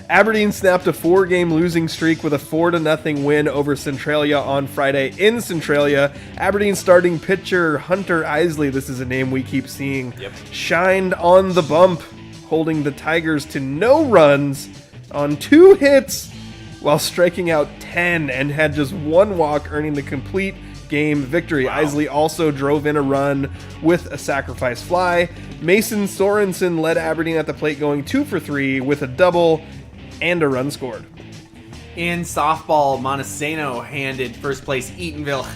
Aberdeen snapped a 4-game losing streak with a 4-0 win over Centralia on Friday in Centralia. Aberdeen starting pitcher Hunter Isley, this is a name we keep seeing, shined on the bump, holding the Tigers to no runs on 2 hits while striking out 10 and had just 1 walk, earning the complete game victory. Wow. Isley also drove in a run with a sacrifice fly. Mason Sorensen led Aberdeen at the plate, going 2 for 3 with a double and a run scored. In softball, Montesano handed first place Eatonville.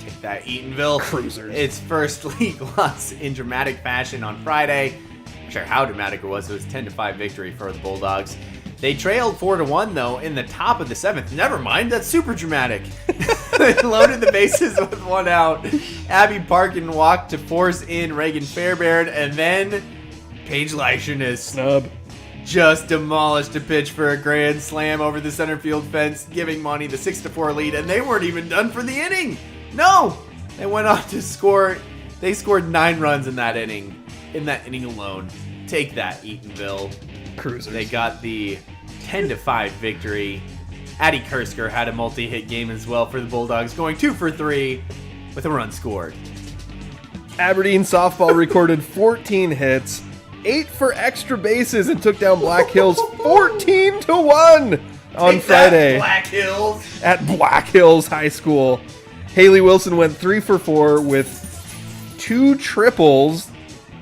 Take that, Eatonville. Cruisers. Its first league loss in dramatic fashion on Friday. Not sure how dramatic it was. It was 10-5 victory for the Bulldogs. They trailed 4-1 though in the top of the 7th. Never mind, that's super dramatic. They loaded the bases with 1 out. Abby Parkin walked to force in Reagan Fairbairn, and then Paige Leishanis Snub. just demolished a pitch for a grand slam over the center field fence, giving Monty the 6-4 lead, and they weren't even done for the inning. No! They went on to score. They scored 9 runs in that inning alone. Take that, Eatonville. Cruisers. They got the 10-5 victory. Addie Kursker had a multi-hit game as well for the Bulldogs, going 2 for 3 with a run scored. Aberdeen softball recorded 14 hits, 8 for extra bases, and took down Black Hills 14-1 on Take Friday that, Black Hills. at Black Hills High School. Haley Wilson went 3 for 4 with 2 triples,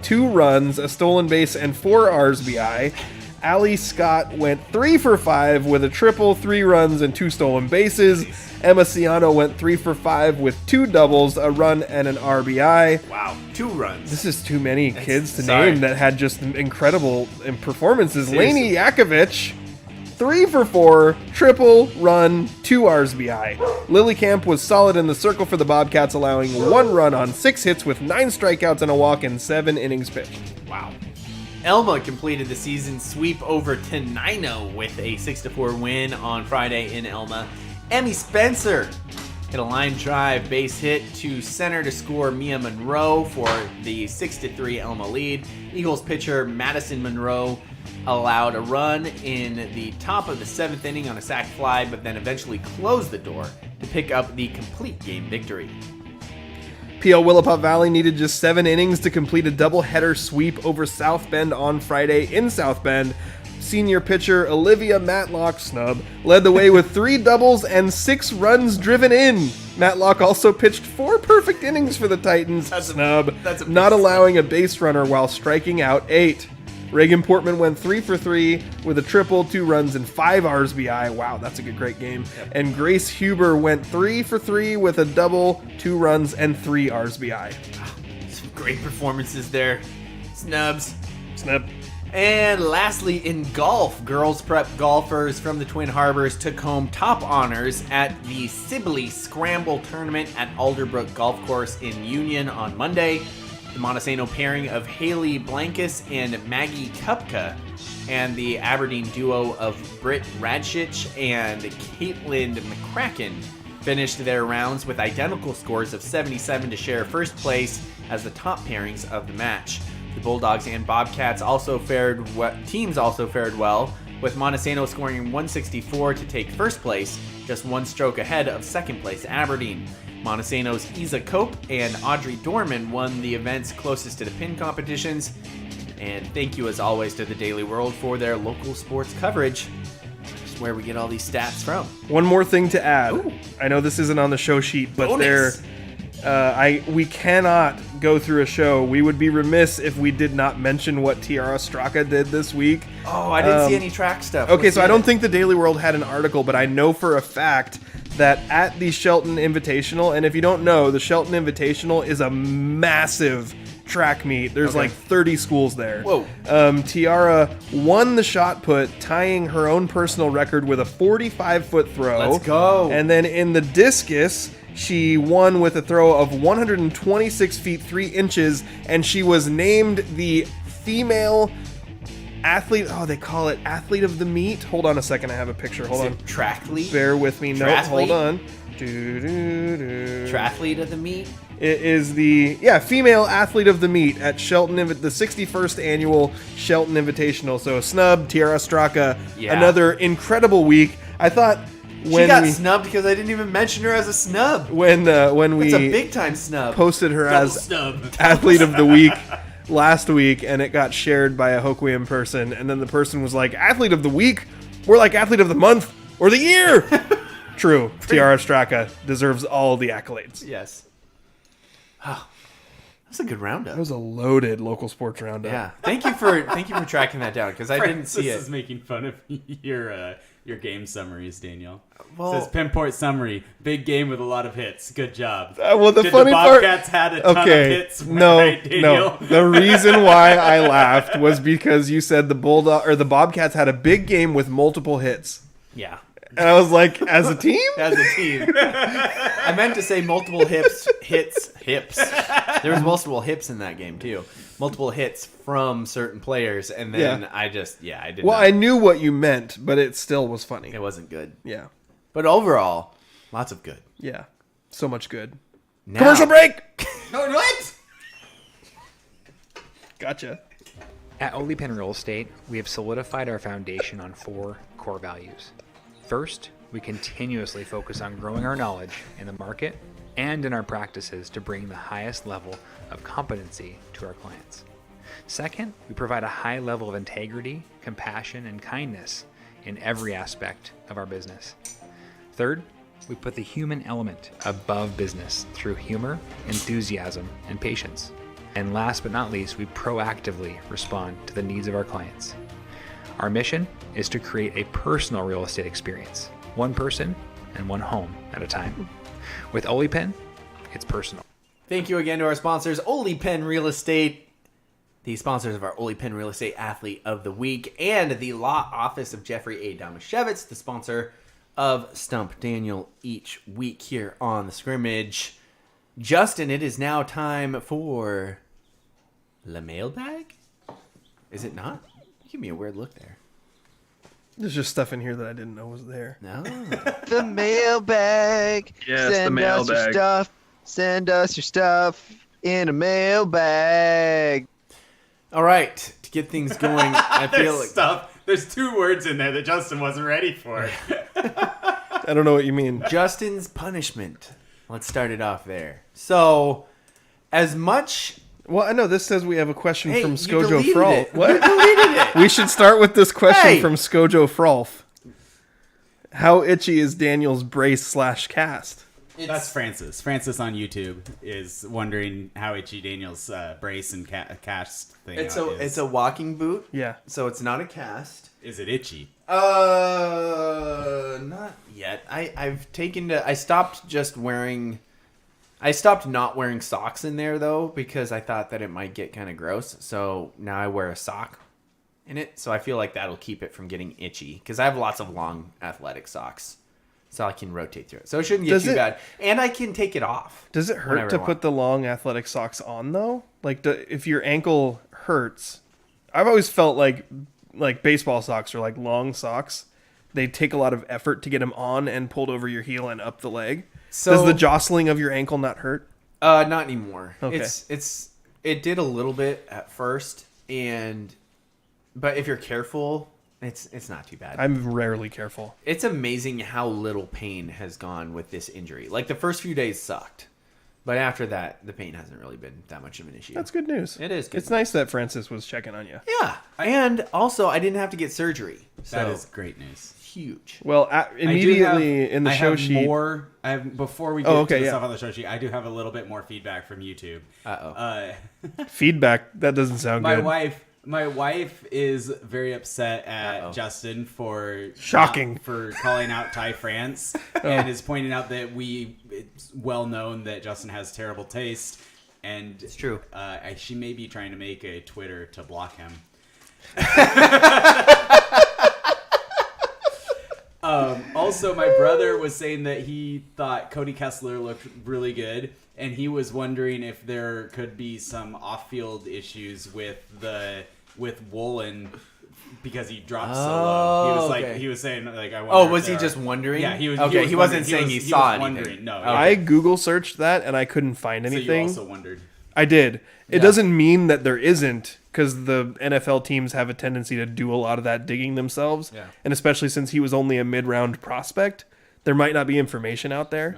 2 runs, a stolen base, and 4 RBI. Allie Scott went 3 for 5 with a triple, 3 runs, and 2 stolen bases. Emma Ciano went 3 for 5 with 2 doubles, a run, and an RBI. Wow, 2 runs. This is too many kids to name that had just incredible performances. Seriously. Laney Yakovich, 3 for 4, triple, run, 2 RBI. Lily Camp was solid in the circle for the Bobcats, allowing 1 run on 6 hits with 9 strikeouts and a walk in 7 innings pitched. Wow. Elma completed the season sweep over Tenino with a 6-4 win on Friday in Elma. Emmy Spencer hit a line drive base hit to center to score Mia Monroe for the 6-3 Elma lead. Eagles pitcher Madison Monroe allowed a run in the top of the 7th inning on a sac fly, but then eventually closed the door to pick up the complete game victory. PL Willapa Valley needed just 7 innings to complete a doubleheader sweep over South Bend on Friday in South Bend. Senior pitcher Olivia Matlock, snub, led the way with 3 doubles and 6 runs driven in. Matlock also pitched 4 perfect innings for the Titans, snub, not allowing a base runner while striking out 8. Reagan Portman went 3 for 3 with a triple, 2 runs, and 5 RBI. Wow, that's a great game. Yep. And Grace Huber went 3 for 3 with a double, 2 runs, and 3 RBI. Some great performances there. Snubs. Snub. And lastly, in golf, girls prep golfers from the Twin Harbors took home top honors at the Sibley Scramble Tournament at Alderbrook Golf Course in Union on Monday. The Montesano pairing of Haley Blankus and Maggie Kupka and the Aberdeen duo of Britt Radchich and Caitlin McCracken finished their rounds with identical scores of 77 to share first place as the top pairings of the match. The Bulldogs and Bobcats teams also fared well, with Montesano scoring 164 to take first place, just 1 stroke ahead of second place Aberdeen. Montesano's Isa Cope and Audrey Dorman won the events closest to the pin competitions. And thank you, as always, to the Daily World for their local sports coverage. Just where we get all these stats from. One more thing to add. Ooh. I know this isn't on the show sheet, but Bonus. we cannot go through a show. We would be remiss if we did not mention what Tiara Straka did this week. Oh, I didn't see any track stuff. Okay, Let's so see I don't it. think the Daily World had an article, but I know for a fact that at the Shelton Invitational, and if you don't know, the Shelton Invitational is a massive track meet. There's Okay. like 30 schools there. Whoa. Tiara won the shot put, tying her own personal record with a 45-foot throw. Let's go. And then in the discus, she won with a throw of 126 feet 3 inches, and she was named the female athlete. Oh, they call it athlete of the meet. Hold on a second. I have a picture. Hold Is on. it Tracklete? Bear with me. No, Trathlete? hold on. Doo-doo-doo. Tracklete of the meet? It is the female athlete of the meet at Shelton, the 61st annual Shelton Invitational. So snub Tiara Straka, Yeah. another incredible week. I thought She when got we snubbed because I didn't even mention her as a snub. when we It's a big time snub. posted her Double as snub. athlete of the week last week, and it got shared by a Hoquiam person, and then the person was like, athlete of the week? We're like athlete of the month or the year. True. Tiara Straka deserves all the accolades. Yes. Oh, that's a good roundup. That was a loaded local sports roundup. Yeah. Thank you for tracking that down because I didn't see This it. is making fun of your game summaries, Daniel. Well- It says Pinport summary, big game with a lot of hits. Good job. Well, the Did funny the part. Bobcats had a ton of hits? No, right, Daniel? no. The reason why I laughed was because you said the Bobcats had a big game with multiple hits, Yeah. and I was like, as a team. As a team. I meant to say multiple hits. There was multiple hips in that game too. Multiple hits from certain players, and then Yeah. I did Well, not. I knew what you meant, but it still was funny. It wasn't good. Yeah, But overall, lots of good. yeah. So much good. Now, Commercial break. No, what? Gotcha. At Ole Pen Real Estate, we have solidified our foundation on 4 core values. First, we continuously focus on growing our knowledge in the market and in our practices to bring the highest level of competency to our clients. Second, we provide a high level of integrity, compassion, and kindness in every aspect of our business. Third, we put the human element above business through humor, enthusiasm, and patience. And last but not least, we proactively respond to the needs of our clients. Our mission is to create a personal real estate experience, one person and one home at a time. With Ole Pen, it's personal. Thank you again to our sponsors, Ole Pen Real Estate, the sponsors of our Ole Pen Real Estate Athlete of the Week, and the Law Office of Jeffrey A. Domashevitz, the sponsor of Stump Daniel each week here on the Scrimmage. Justin, it is now time for the mailbag? Is it not? You give me a weird look there. There's just stuff in here that I didn't know was there. No. The mailbag. Yes, Send the us your mailbag. stuff. Send us your stuff in a mailbag. All right. To get things going, I feel like Stuff. There's 2 words in there that Justin wasn't ready for. I don't know what you mean. Justin's punishment. Let's start it off there. So, as much... Well, I know this says we have a question Hey, from you Skojo deleted Frolf. it. What? You deleted it. We should start with this question Hey! from Skojo Frolf. How itchy is Daniel's brace/cast? That's Francis. Francis on YouTube is wondering how itchy Daniel's brace and cast thing It's is. a walking boot, Yeah. so it's not a cast. Is it itchy? Not yet. I stopped not wearing socks in there though because I thought that it might get kind of gross. So now I wear a sock in it. So I feel like that'll keep it from getting itchy because I have lots of long athletic socks, so I can rotate through it. So it shouldn't get Does too it- bad, and I can take it off. Does it hurt whenever to I want. put the long athletic socks on though? Like, if your ankle hurts, I've always felt like baseball socks or like long socks. They take a lot of effort to get them on and pulled over your heel and up the leg. So Does the jostling of your ankle not hurt? Not anymore. Okay. It did a little bit at first, but if you're careful, it's not too bad. I'm rarely careful. It's amazing how little pain has gone with this injury. Like the first few days sucked. But after that, the pain hasn't really been that much of an issue. That's good news. It is good It's nice that Francis was checking on you. Yeah. And also, I didn't have to get surgery. So That is great news. huge. Well, immediately in the show sheet. Before we get to the yeah. stuff on the show sheet, I do have a little bit more feedback from YouTube. Feedback. That doesn't sound good. My wife is very upset at Justin for Shocking. for calling out Ty France and is pointing out that it's well known that Justin has terrible taste, and It's true. She may be trying to make a Twitter to block him. Also, my brother was saying that he thought Cody Kessler looked really good, and he was wondering if there could be some off-field issues with Woolen because he dropped so low. He was okay. he was saying like, I wonder. Oh, if was he there just are- wondering? Yeah, he was. Okay, he wasn't wondering. saying he saw was anything. wondering. No, I Google searched that and I couldn't find so anything. you also wondered. I did. It Yeah. doesn't mean that there isn't, because the NFL teams have a tendency to do a lot of that digging themselves. Yeah. And especially since he was only a mid-round prospect, there might not be information out there.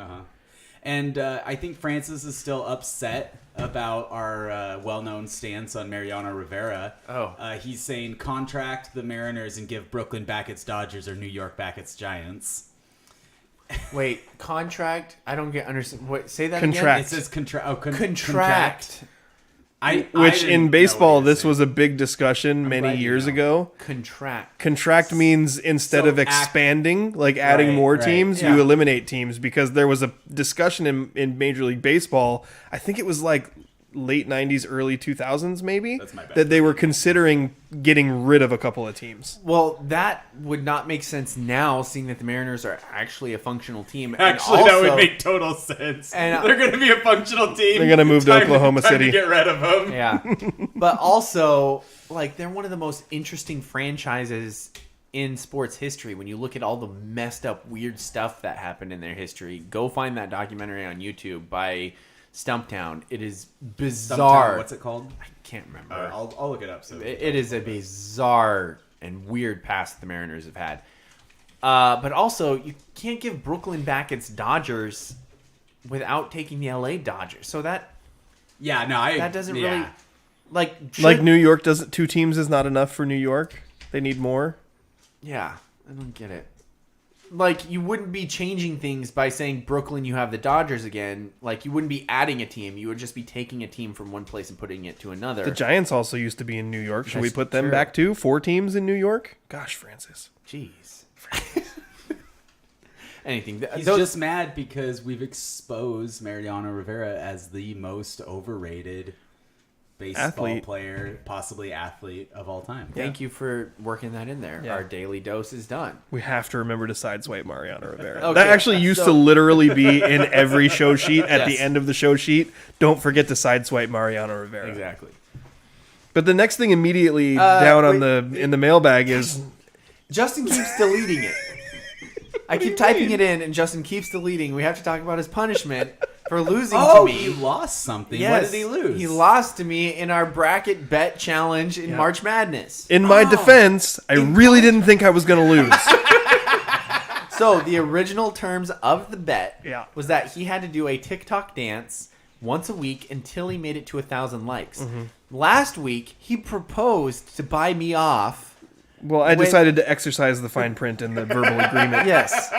And I think Francis is still upset about our well-known stance on Mariano Rivera. He's saying contract the Mariners and give Brooklyn back its Dodgers or New York back its Giants. Wait, contract? I don't understand. What? Say that Contract. It says contract. Contract. Which in baseball, this was a big discussion many glad you years know. ago. Contract. Contract means instead So of expanding, like adding more right, teams, yeah. you eliminate teams, because there was a discussion in Major League Baseball. I think it was like late 90s, early 2000s, maybe, That's my bad. that they were considering getting rid of a couple of teams. Well, that would not make sense now, seeing that the Mariners are actually a functional team. Actually, and that would also- make total sense. And, They're going to be a functional team. They're gonna move to Oklahoma time City. to get rid of them. Yeah. But also, like, they're one of the most interesting franchises in sports history. When you look at all the messed up, weird stuff that happened in their history, go find that documentary on YouTube by Stumptown. It is bizarre. What's it called? I can't remember. I'll look it up. So It is a bizarre and weird past the Mariners have had. But also, you can't give Brooklyn back its Dodgers without taking the LA Dodgers. So that doesn't really Like New York doesn't. 2 teams is not enough for New York. They need more. Yeah, I don't get it. Like, you wouldn't be changing things by saying, Brooklyn, you have the Dodgers again. Like, you wouldn't be adding a team. You would just be taking a team from one place and putting it to another. The Giants also used to be in New York. Should we That's put them true. back too? 4 teams in New York? Gosh, Francis. Jeez. Anything. He's just mad because we've exposed Mariano Rivera as the most overrated baseball player, possibly athlete of all time. Thank you for working that in there. Yeah. Our daily dose is done. We have to remember to sideswipe Mariano Rivera. Okay, That actually used to so- literally be in every show sheet. At the Yes. end of the show sheet, don't forget to sideswipe Mariano Rivera. Exactly. But the next thing immediately down on in the mailbag is Justin keeps deleting it. I keep typing it in, and Justin keeps deleting. We have to talk about his punishment for losing to me. He lost something. Yes, What did he lose? He lost to me in our bracket bet challenge in March Madness. in my defense, I really didn't think I was going to lose. So the original terms of the bet Yeah. was that he had to do a TikTok dance once a week until he made it to 1,000 likes. Last week, he proposed to buy me off. Well, I decided to exercise the fine print in the verbal agreement. Yes.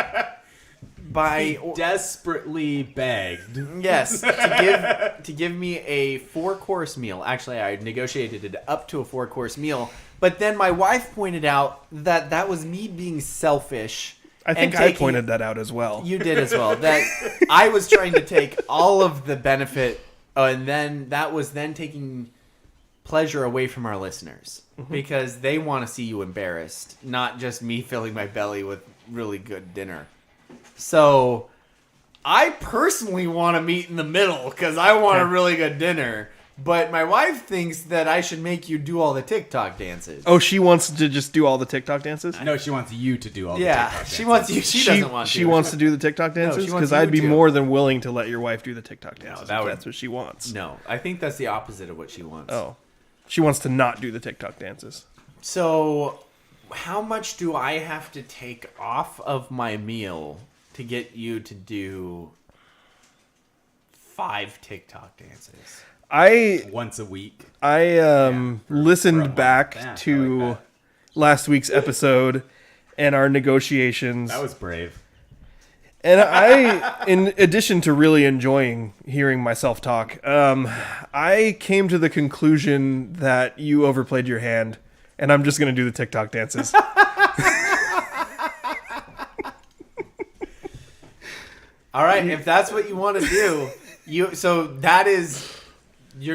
He desperately begged. Yes, to give me a 4-course meal. Actually, I negotiated it up to a 4-course meal. But then my wife pointed out that that was me being selfish. I think and I taking- pointed that out as well. You did as well. That I was trying to take all of the benefit, and then that was then taking pleasure away from our listeners because they want to see you embarrassed, not just me filling my belly with really good dinner. So I personally want to meet in the middle because I want a really good dinner. But my wife thinks that I should make you do all the TikTok dances. Oh, she wants to just do all the TikTok dances? No, she wants you to do all the Yeah, TikTok she dances. wants you. She doesn't want to. She wants to do the TikTok dances? she wants Because I'd you be to. more than willing to let your wife do the TikTok dances that if would- that's what she wants. No, I think that's the opposite of what she wants. Oh. She wants to not do the TikTok dances. So, how much do I have to take off of my meal to get you to do 5 TikTok dances. Once a week. I listened back Yeah, I to like last week's episode and our negotiations. That was brave. And I, in addition to really enjoying hearing myself talk, I came to the conclusion that you overplayed your hand, and I'm just going to do the TikTok dances. All right, if that's what you want to do, you're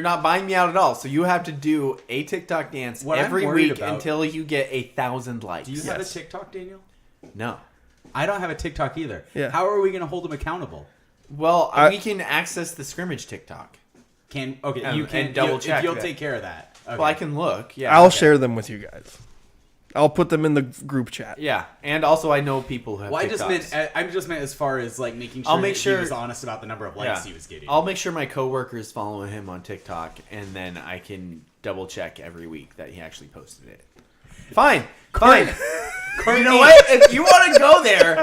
not buying me out at all. So you have to do a TikTok dance What I'm every worried week about- until you get 1,000 likes. Do you have a TikTok, Daniel? No. I don't have a TikTok either. Yeah. How are we going to hold him accountable? Well, we can access the Scrimmage TikTok. You And can double check If you'll that. take care of that. Okay. Well, I can look. Yeah. I'll share them with you guys. I'll put them in the group chat. Yeah, and also I know people who have Well, TikToks. I just meant as far as like making sure I'll make that sure- he was honest about the number of likes he was getting. I'll make sure my coworkers follow him on TikTok, and then I can double check every week that he actually posted it. Fine. You know what? If you want to go there,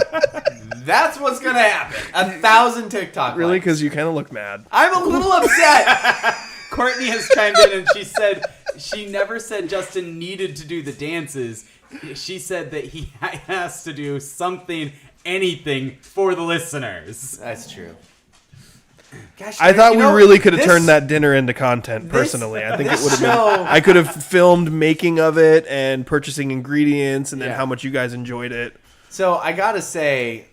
that's what's gonna happen. 1,000 TikTok. Really? likes. Because you kind of look mad. I'm a little upset. Courtney has chimed in and she said she never said Justin needed to do the dances. She said that he has to do something, anything for the listeners. That's true. Gosh, I thought we really could have this- turned that dinner into content. Personally, I think it this would have been. show- I could have filmed making of it and purchasing ingredients, and then Yeah. how much you guys enjoyed it. So I gotta say,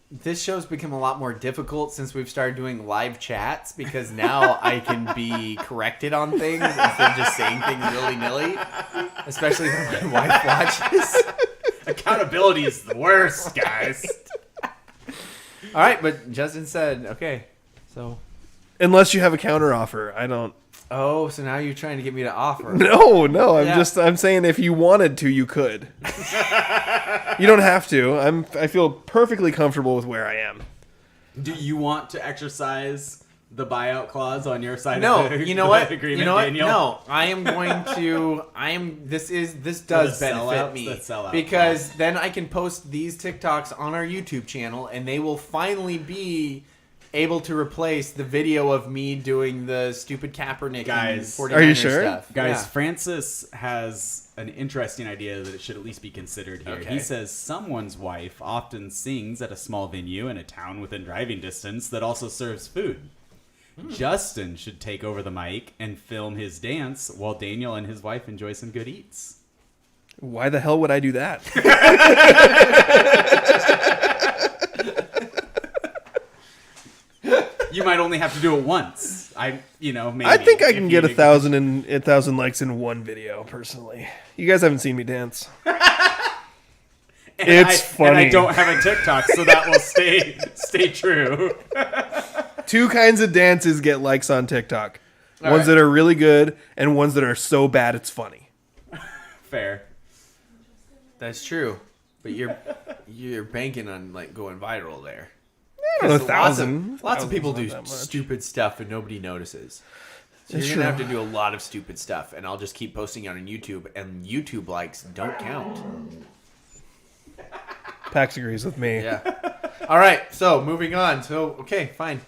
this show's become a lot more difficult since we've started doing live chats because now I can be corrected on things instead of just saying things willy-nilly, especially when my wife watches. Accountability is the worst, guys. All right, but Justin said, okay, so... Unless you have a counter offer, I don't. Oh, so now you're trying to get me to offer. No. Yeah. I'm saying if you wanted to, you could. You don't have to. I feel perfectly comfortable with where I am. Do you want to exercise the buyout clause on your side No, of the, you know what? agreement, You know what? Daniel? No, I am going to. This does the benefit sellouts, me the sellout because then I can post these TikToks on our YouTube channel, and they will finally be able to replace the video of me doing the stupid Kaepernick Guys, and 49ers are you sure? stuff. Guys, Yeah. Francis has an interesting idea that it should at least be considered here. Okay. He says someone's wife often sings at a small venue in a town within driving distance that also serves food. Justin should take over the mic and film his dance while Daniel and his wife enjoy some good eats. Why the hell would I do that? You might only have to do it once. Maybe. I think I if can you get did- 1,000 likes in one video. Personally, you guys haven't seen me dance. And It's funny. And I don't have a TikTok, so that will stay true. Two kinds of dances get likes on TikTok. Ones right. that are really good and ones that are so bad it's funny. Fair. That's true, but you're banking on like going viral there. I don't know, 1,000. Lots of 1,000's people not do that much. stupid stuff and nobody notices. So It's you're gonna true. have to do a lot of stupid stuff, and I'll just keep posting it on YouTube, and YouTube likes don't count. Pax agrees with me. Yeah. All right. So moving on. So okay, fine.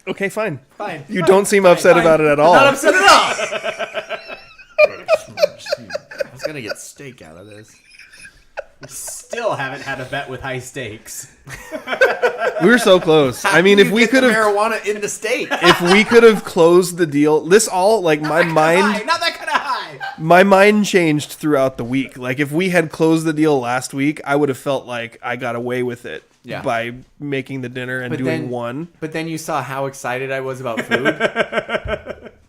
Okay, fine. Fine. You don't seem upset about it at all. Not upset at all. I was gonna get steak out of this. Still haven't had a bet with high stakes. We were so close. I mean, if we Get the could have, marijuana in the steak. if we could have closed the deal, this all like my mind, Not that kind of high. my mind changed throughout the week. Like if we had closed the deal last week, I would have felt like I got away with it Yeah. by making the dinner and But doing then- one. But then you saw how excited I was about food.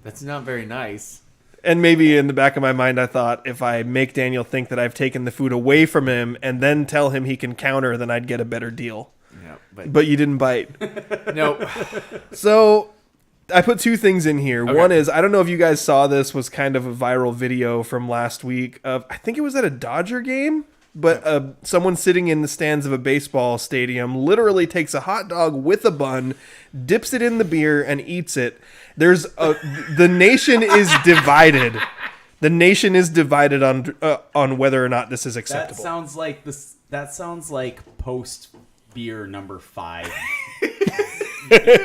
That's not very nice. And maybe in the back of my mind, I thought if I make Daniel think that I've taken the food away from him and then tell him he can counter, then I'd get a better deal. Yeah, But you didn't bite. nope. So I put two things in here. One is, I don't know if you guys saw this, was kind of a viral video from last week of, I think it was at a Dodger game, but someone sitting in the stands of a baseball stadium literally takes a hot dog with a bun, dips it in the beer, and eats it. The nation is divided. The nation is divided on whether or not this is That acceptable. sounds like this. That sounds like post beer number 5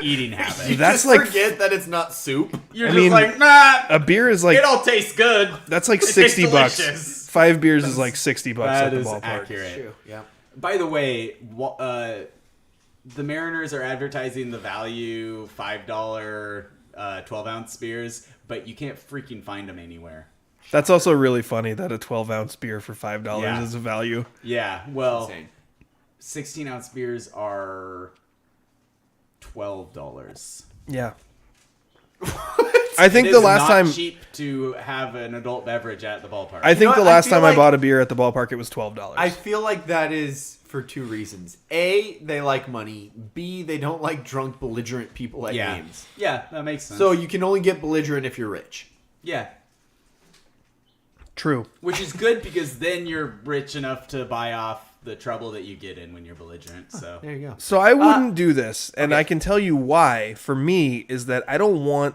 eating habit. That's Just like forget that it's not soup. You're I just mean, like, nah, a beer is like it all tastes good. that's like It tastes $60. delicious. 5 beers is like $60 That at the is ballpark. accurate. Yeah. By the way, the Mariners are advertising the value $5 12-ounce beers, but you can't freaking find them anywhere. That's also really funny that a 12-ounce beer for $5 Yeah. is a value. Yeah, well, Insane. 16-ounce beers are $12. Yeah. I think It the is last not time cheap to have an adult beverage at the ballpark. I think know the what? I last feel time I like- bought a beer at the ballpark it was $12. I feel like that is for two reasons. A, they like money. B, they don't like drunk, belligerent people at yeah, games. yeah, that makes sense. So you can only get belligerent if you're rich. yeah, True. which is good because then you're rich enough to buy off the trouble that you get in when you're belligerent. So There you go. So I wouldn't do this, and I can tell you why. For me, is that I don't want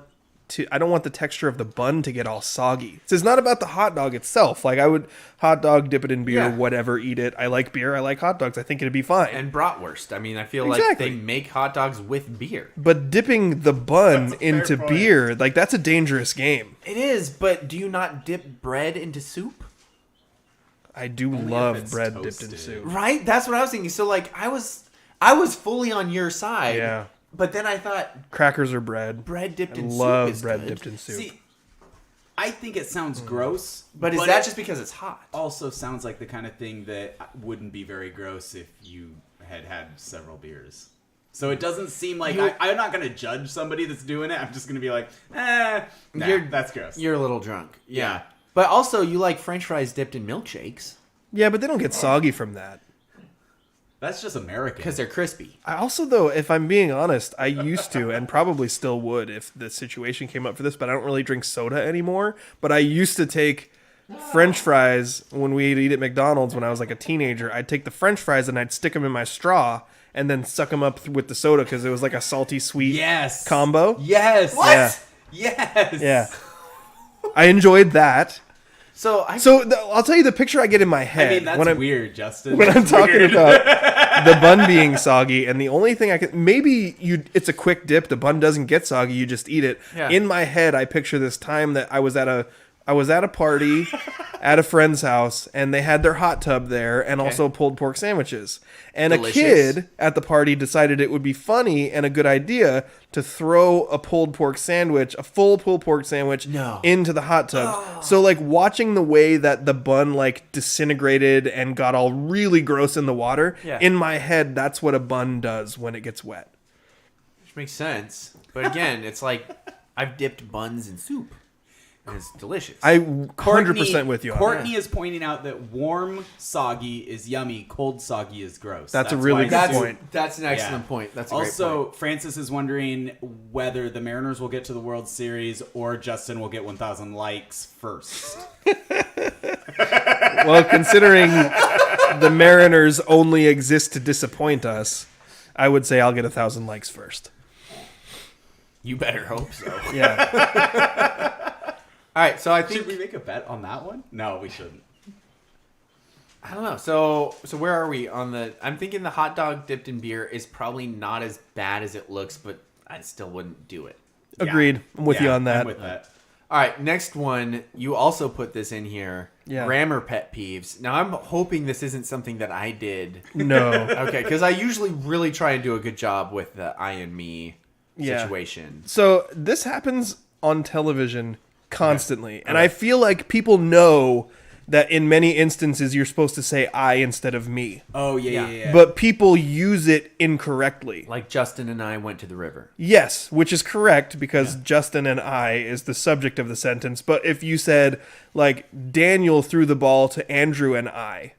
the texture of the bun to get all soggy. So it's not about the hot dog itself. Like I would hot dog, dip it in beer, Yeah. whatever, eat it. I like beer. I like hot dogs. I think it'd be fine. And bratwurst. I mean, I feel like Exactly. they make hot dogs with beer. But dipping the bun into point. beer, like that's a dangerous game. It is, but do you not dip bread into soup? I do if love it's bread dipped in toasted. soup. Right? That's what I was thinking. So like I was fully on your side. Yeah. But then I thought Crackers or bread. bread dipped I in love soup is bread good. dipped in soup. see, I think it sounds gross, But is that it just because it's hot? also sounds like the kind of thing that wouldn't be very gross if you had had several beers. So it doesn't seem like I'm not going to judge somebody that's doing it. I'm just going to be like, nah, that's gross. You're a little drunk. Yeah. But also you like French fries dipped in milkshakes Yeah, but they don't get soggy from that. That's just American. because they're crispy. I also, though, if I'm being honest, I used to and probably still would if the situation came up for this, but I don't really drink soda anymore. But I used to take French fries when we'd eat at McDonald's when I was like a teenager. I'd take the French fries and I'd stick them in my straw and then suck them up with the soda because it was like a salty sweet yes. combo. Yes. What? Yeah. Yes. Yeah. I enjoyed that. So I'll tell you the picture I get in my I head mean, that's when I'm weird, Justin. when I'm That's talking weird. about the bun being soggy, and the only thing I can it's a quick dip. The bun doesn't get soggy. You just eat it. Yeah. In my head, I picture this time that I was at a party at a friend's house, and they had their hot tub there, and also pulled pork sandwiches. And Delicious. a kid at the party decided it would be funny and a good idea to throw a full pulled pork sandwich, No. into the hot tub. So like watching the way that the bun like disintegrated and got all really gross in the water, Yeah. in my head, that's what a bun does when it gets wet. which makes sense. But again, it's like I've dipped buns in soup. And it's delicious. I 100% with you on Courtney that. is pointing out that warm soggy is yummy, cold soggy is gross. That's a really why good soup- point. That's an excellent Yeah. point. That's a great Also, point. Francis is wondering whether the Mariners will get to the World Series or Justin will get 1,000 likes first. Well, considering the Mariners only exist to disappoint us, I would say I'll get 1,000 likes first. You better hope so. Yeah. All right, so I think Should we make a bet on that one? No, we shouldn't. I don't know. So where are we on the? I'm thinking the hot dog dipped in beer is probably not as bad as it looks, but I still wouldn't do it. Agreed. I'm with you on that. I'm with that. All right, next one. You also put this in here. Yeah. Grammar pet peeves. Now I'm hoping this isn't something that I did. No. Okay, because I usually really try and do a good job with the I and me Yeah. situation. So this happens on television constantly. And I feel like people know that in many instances you're supposed to say I instead of me. Oh, yeah. But people use it incorrectly. Like Justin and I went to the river. Yes, which is correct because Justin and I is the subject of the sentence. But if you said, like, Daniel threw the ball to Andrew and I,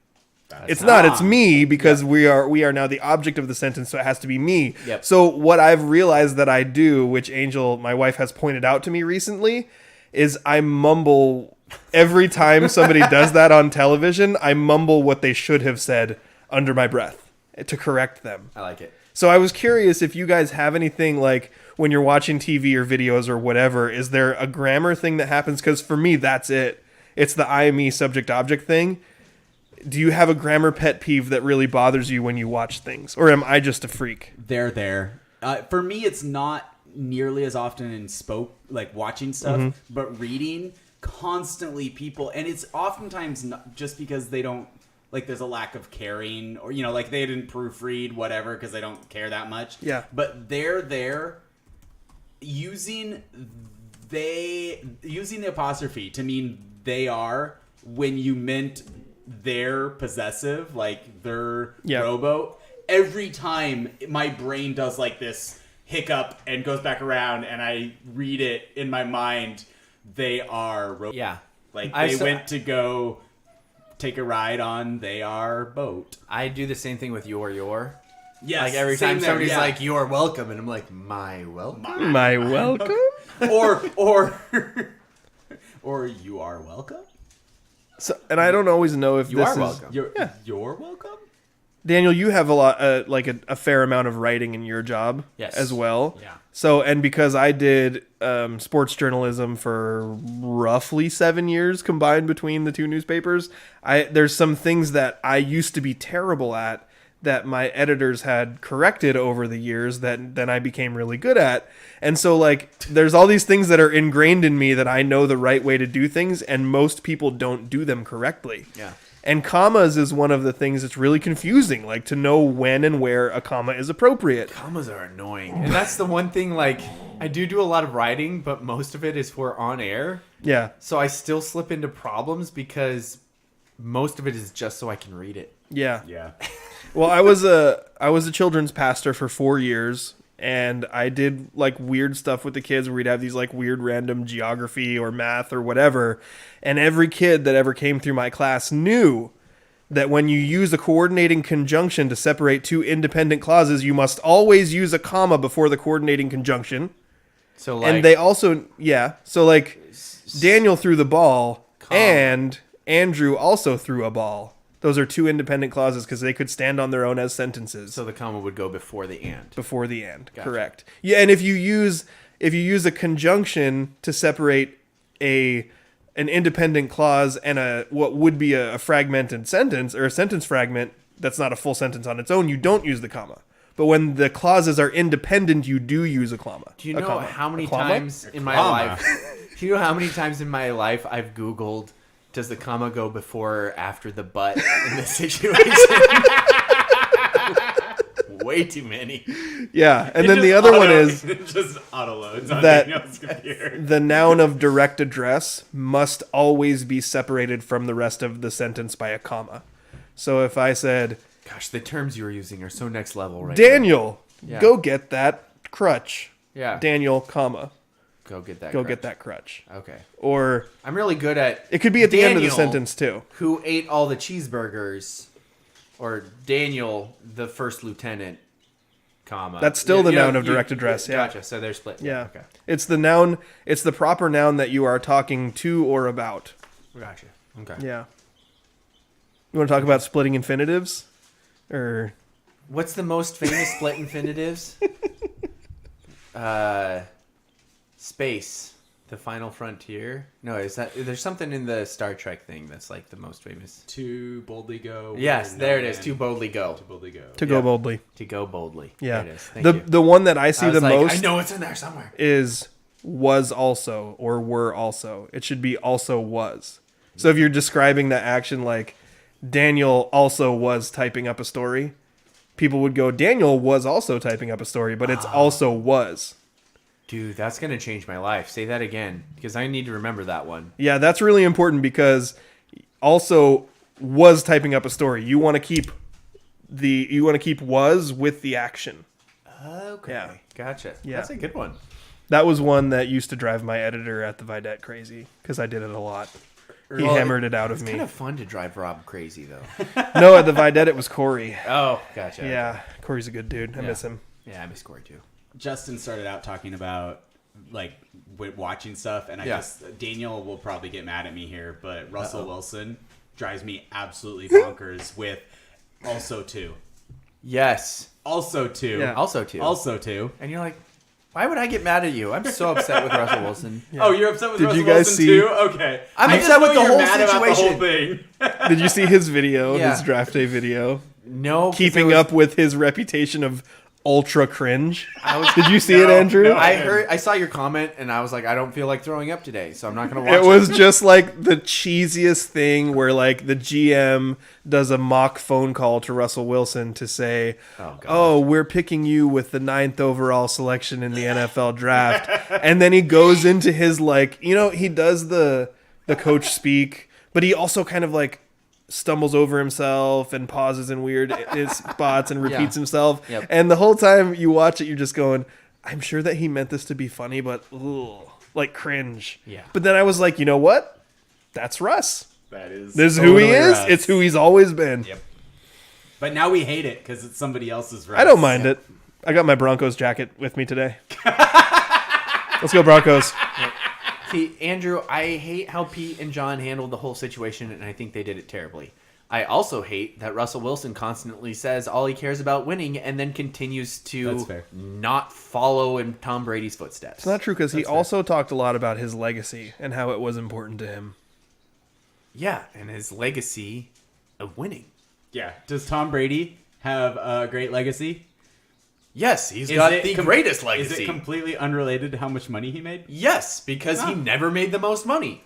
it's not. It's me because we are now the object of the sentence, so it has to be me. Yep. So what I've realized that I do, which Angel, my wife, has pointed out to me recently, is I mumble every time somebody does that on television. I mumble what they should have said under my breath to correct them. I like it. So I was curious if you guys have anything like when you're watching TV or videos or whatever, is there a grammar thing that happens? Because for me, that's it. It's the I, me, subject, object thing. Do you have a grammar pet peeve that really bothers you when you watch things? Or am I just a freak? They're there. For me, it's not nearly as often in watching stuff, but reading constantly people, and it's oftentimes not just because they don't there's a lack of caring, or they didn't proofread whatever because they don't care that much. Yeah. But they're there using the apostrophe to mean they are when you meant they're possessive, like they're rowboat. Every time my brain does this hiccup and goes back around, and I read it in my mind, they are rowboat. Yeah. They went to go take a ride on they are boat. I do the same thing with your. Yes. Every time there, somebody's like, "You're welcome," and I'm like, "My welcome." My welcome? or you are welcome. So, and I don't always know if You this are is welcome. You're welcome. Daniel, you have a lot, a fair amount of writing in your job as well. Yeah. So, and because I did sports journalism for roughly 7 years combined between the two newspapers, there's some things that I used to be terrible at that my editors had corrected over the years that then I became really good at. And so there's all these things that are ingrained in me that I know the right way to do things, and most people don't do them correctly. Yeah. And commas is one of the things that's really confusing, to know when and where a comma is appropriate. Commas are annoying. And that's the one thing, I do a lot of writing, but most of it is for on air. Yeah. So I still slip into problems because most of it is just so I can read it. Yeah. Yeah. Well, I was a children's pastor for 4 years, and I did weird stuff with the kids where we'd have these weird random geography or math or whatever. And every kid that ever came through my class knew that when you use a coordinating conjunction to separate two independent clauses, you must always use a comma before the coordinating conjunction. So and they also, so Daniel threw the ball and Andrew also threw a ball. Those are two independent clauses because they could stand on their own as sentences. So the comma would go before the and. Before the and, Gotcha. Correct. Yeah, and if you use a conjunction to separate an independent clause and what would be a fragmented sentence or a sentence fragment that's not a full sentence on its own, you don't use the comma. But when the clauses are independent, you do use a comma. Do you know how many times in my comma? life? Do you know how many times in my life I've Googled, does the comma go before or after the but in this situation? Way too many. Yeah, and then the other one is it just auto loads on that Daniel's computer. the noun of direct address must always be separated from the rest of the sentence by a comma. So if I said, Gosh, the terms you were using are so next level right Daniel, Yeah. go get that crutch. Yeah. Daniel, comma, Go get that go crutch. get that crutch. Okay. Or I'm really good at it could be at the end of the Daniel, sentence too. Who ate all the cheeseburgers, or Daniel, the first lieutenant, comma. That's still the noun of direct address, yeah. Gotcha. So they're split. Yeah. Okay. It's the noun, it's the proper noun that you are talking to or about. Gotcha. Okay. Yeah. You want to talk about splitting infinitives? Or What's the most famous split infinitives? Space. The Final Frontier. No, is that there's something in the Star Trek thing that's the most famous. To boldly go. Yes, where there no it is. man- To boldly go. To boldly go. to go boldly. To go boldly. Yeah. There it is. Thank the you. the one that I see I was the like, most I know it's in there somewhere. is was also or were also. It should be also was. So if you're describing the action Daniel also was typing up a story, people would go, Daniel was also typing up a story, but it's also was. Dude, that's going to change my life. Say that again, because I need to remember that one. Yeah, that's really important because also was typing up a story. You want to keep was with the action. Okay. Yeah. Gotcha. Yeah. That's a good one. That was one that used to drive my editor at the Vidette crazy because I did it a lot. He hammered it out of It's me. kind of fun to drive Rob crazy, though. No, at the Vidette it was Corey. Oh, gotcha. Yeah, Corey's a good dude. I miss him. Yeah, I miss Corey, too. Justin started out talking about watching stuff, and Daniel will probably get mad at me here, but Russell Wilson drives me absolutely bonkers with also two. Yes. Also two. Yeah. Also, too. Also two. And you're like, why would I get mad at you? I'm so upset with Russell Wilson. Oh, you're upset with Did Russell you guys Wilson see- too? Okay. I'm I upset just with know the you're whole mad about the whole situation. thing. Did you see his video, Yeah. his draft day video? No. 'cause Keeping it was- up with his reputation of ultra cringe. Did you see it, Andrew? no. I saw your comment, and I was like, I don't feel like throwing up today, so I'm not going to watch it. It was just like the cheesiest thing where like the GM does a mock phone call to Russell Wilson to say, oh, we're picking you with the 9th overall selection in the NFL draft. And then he goes into his like, he does the coach speak, but he also kind of like stumbles over himself and pauses in weird spots and repeats himself. Yep. And the whole time you watch it, you're just going, I'm sure that he meant this to be funny, but like cringe. Yeah. But then I was like, you know what? That's Russ. That is. This is who he totally is. Russ. It's who he's always been. Yep. But now we hate it because it's somebody else's Russ. I don't mind it. I got my Broncos jacket with me today. Let's go Broncos. See, Andrew, I hate how Pete and John handled the whole situation, and I think they did it terribly. I also hate that Russell Wilson constantly says all he cares about winning and then continues That's to fair. not follow in Tom Brady's footsteps. It's not true because he also talked a lot about his legacy and how it was important to him. Yeah, and his legacy of winning. Yeah. Does Tom Brady have a great legacy? Yes, he's Is got it the com- greatest Is legacy. it completely unrelated to how much money he made? Yes, because he never made the most money.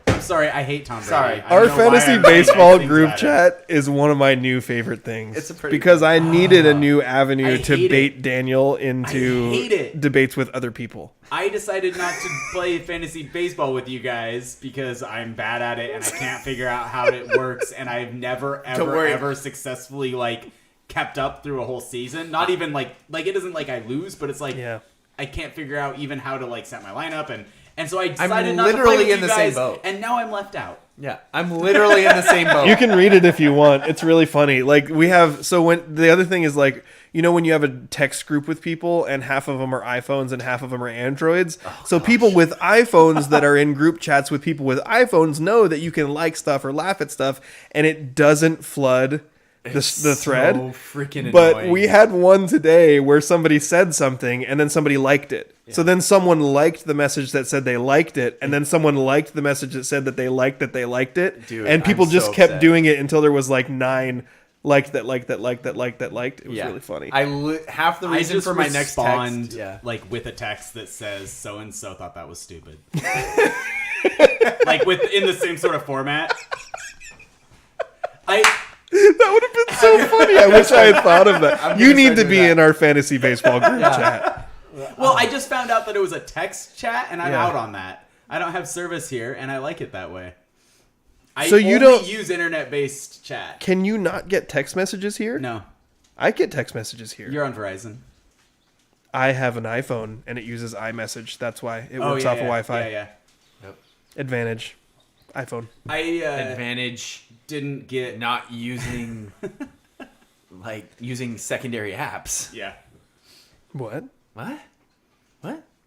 I'm sorry, I hate Tom Brady. Sorry. I don't Our know why fantasy I'm saying baseball nice things group about it. chat is one of my new favorite things. It's a pretty because I needed a new avenue I to hate bait it. Daniel into I hate it. debates with other people. I decided not to play fantasy baseball with you guys because I'm bad at it and I can't figure out how it works, and I've never ever successfully like kept up through a whole season. Not even like it isn't like I lose, but it's like I can't figure out even how to like set my lineup, and so I decided not to play literally with in you the same guys, boat. and now I'm left out. Yeah, I'm literally in the same boat. You can read it if you want. It's really funny. Like we have, so when the other thing is like, when you have a text group with people and half of them are iPhones and half of them are Androids. So people with iPhones that are in group chats with people with iPhones know that you can like stuff or laugh at stuff and it doesn't flood the thread. So freaking But annoying. we had one today where somebody said something and then somebody liked it. So then someone liked the message that said they liked it, and then someone liked the message that said that they liked it. Dude, and people I'm just so kept upset. doing it until there was like 9 liked. It was really funny. Half the I reason just for my next respond text, like with a text that says so and so thought that was stupid, like in the same sort of format. That would have been so funny. I wish I had thought of that. You need to be in our fantasy baseball group chat. Well, I just found out that it was a text chat, and I'm out on that. I don't have service here, and I like it that way. I So you only don't- use internet-based chat. Can you not get text messages here? No, I get text messages here. you're on Verizon. I have an iPhone and it uses iMessage. That's why it works off of Wi-Fi. Yeah. Advantage. iPhone. I advantage didn't get not using using secondary apps. Yeah. What?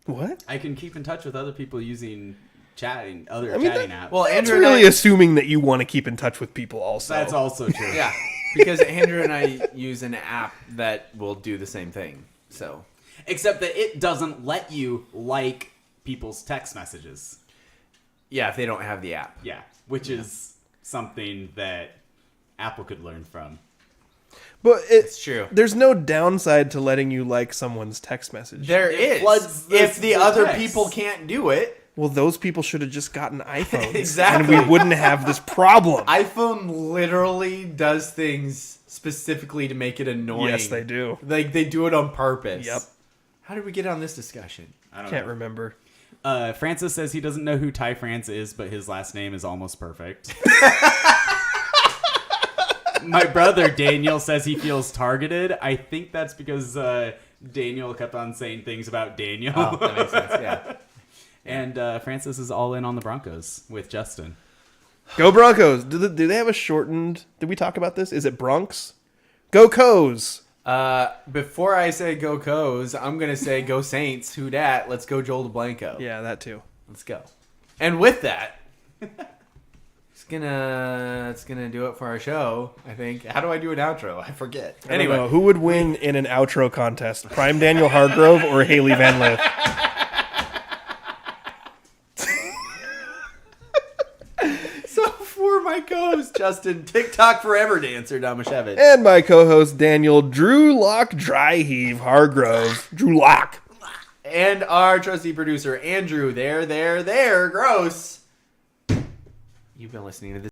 What? I can keep in touch with other people using chatting mean, chatting apps. Well, That's Andrew really and I, assuming that you want to keep in touch with people also. that's also true. yeah, because Andrew and I use an app that will do the same thing. So Except that it doesn't let you like people's text messages. yeah, if they don't have the app. Yeah, which is something that Apple could learn from. But It's true. There's no downside to letting you like someone's text message. There It is. floods If the the other text. people can't do it, Well, those people should have just gotten iPhones. Exactly. And we wouldn't have this problem. iPhone literally does things specifically to make it annoying. Yes, they do. Like they do it on purpose. Yep. How did we get on this discussion? I don't Can't know. remember. Francis says he doesn't know who Ty France is, but his last name is almost perfect. My brother Daniel says he feels targeted. I think that's because Daniel kept on saying things about Daniel. Oh, that makes sense. Yeah. And Francis is all in on the Broncos with Justin. Go Broncos. Do they have a shortened... Did we talk about this? Is it Bronx? Go Coes. Before I say go Coes, I'm gonna say go Saints. Who dat? Let's go Joel Dublanko. Yeah, that too. Let's go. And with that, it's gonna do it for our show. I think. How do I do an outro? I forget. I don't know. Who would win in an outro contest? Prime Daniel Hargrove or Haley Van Lith? So For my co-host Justin, TikTok forever dancer Domashevich. And my co-host Daniel Drew Lock Dry Heave Hargrove. Drew Lock. And our trusty producer Andrew. There, gross. You've been listening to this.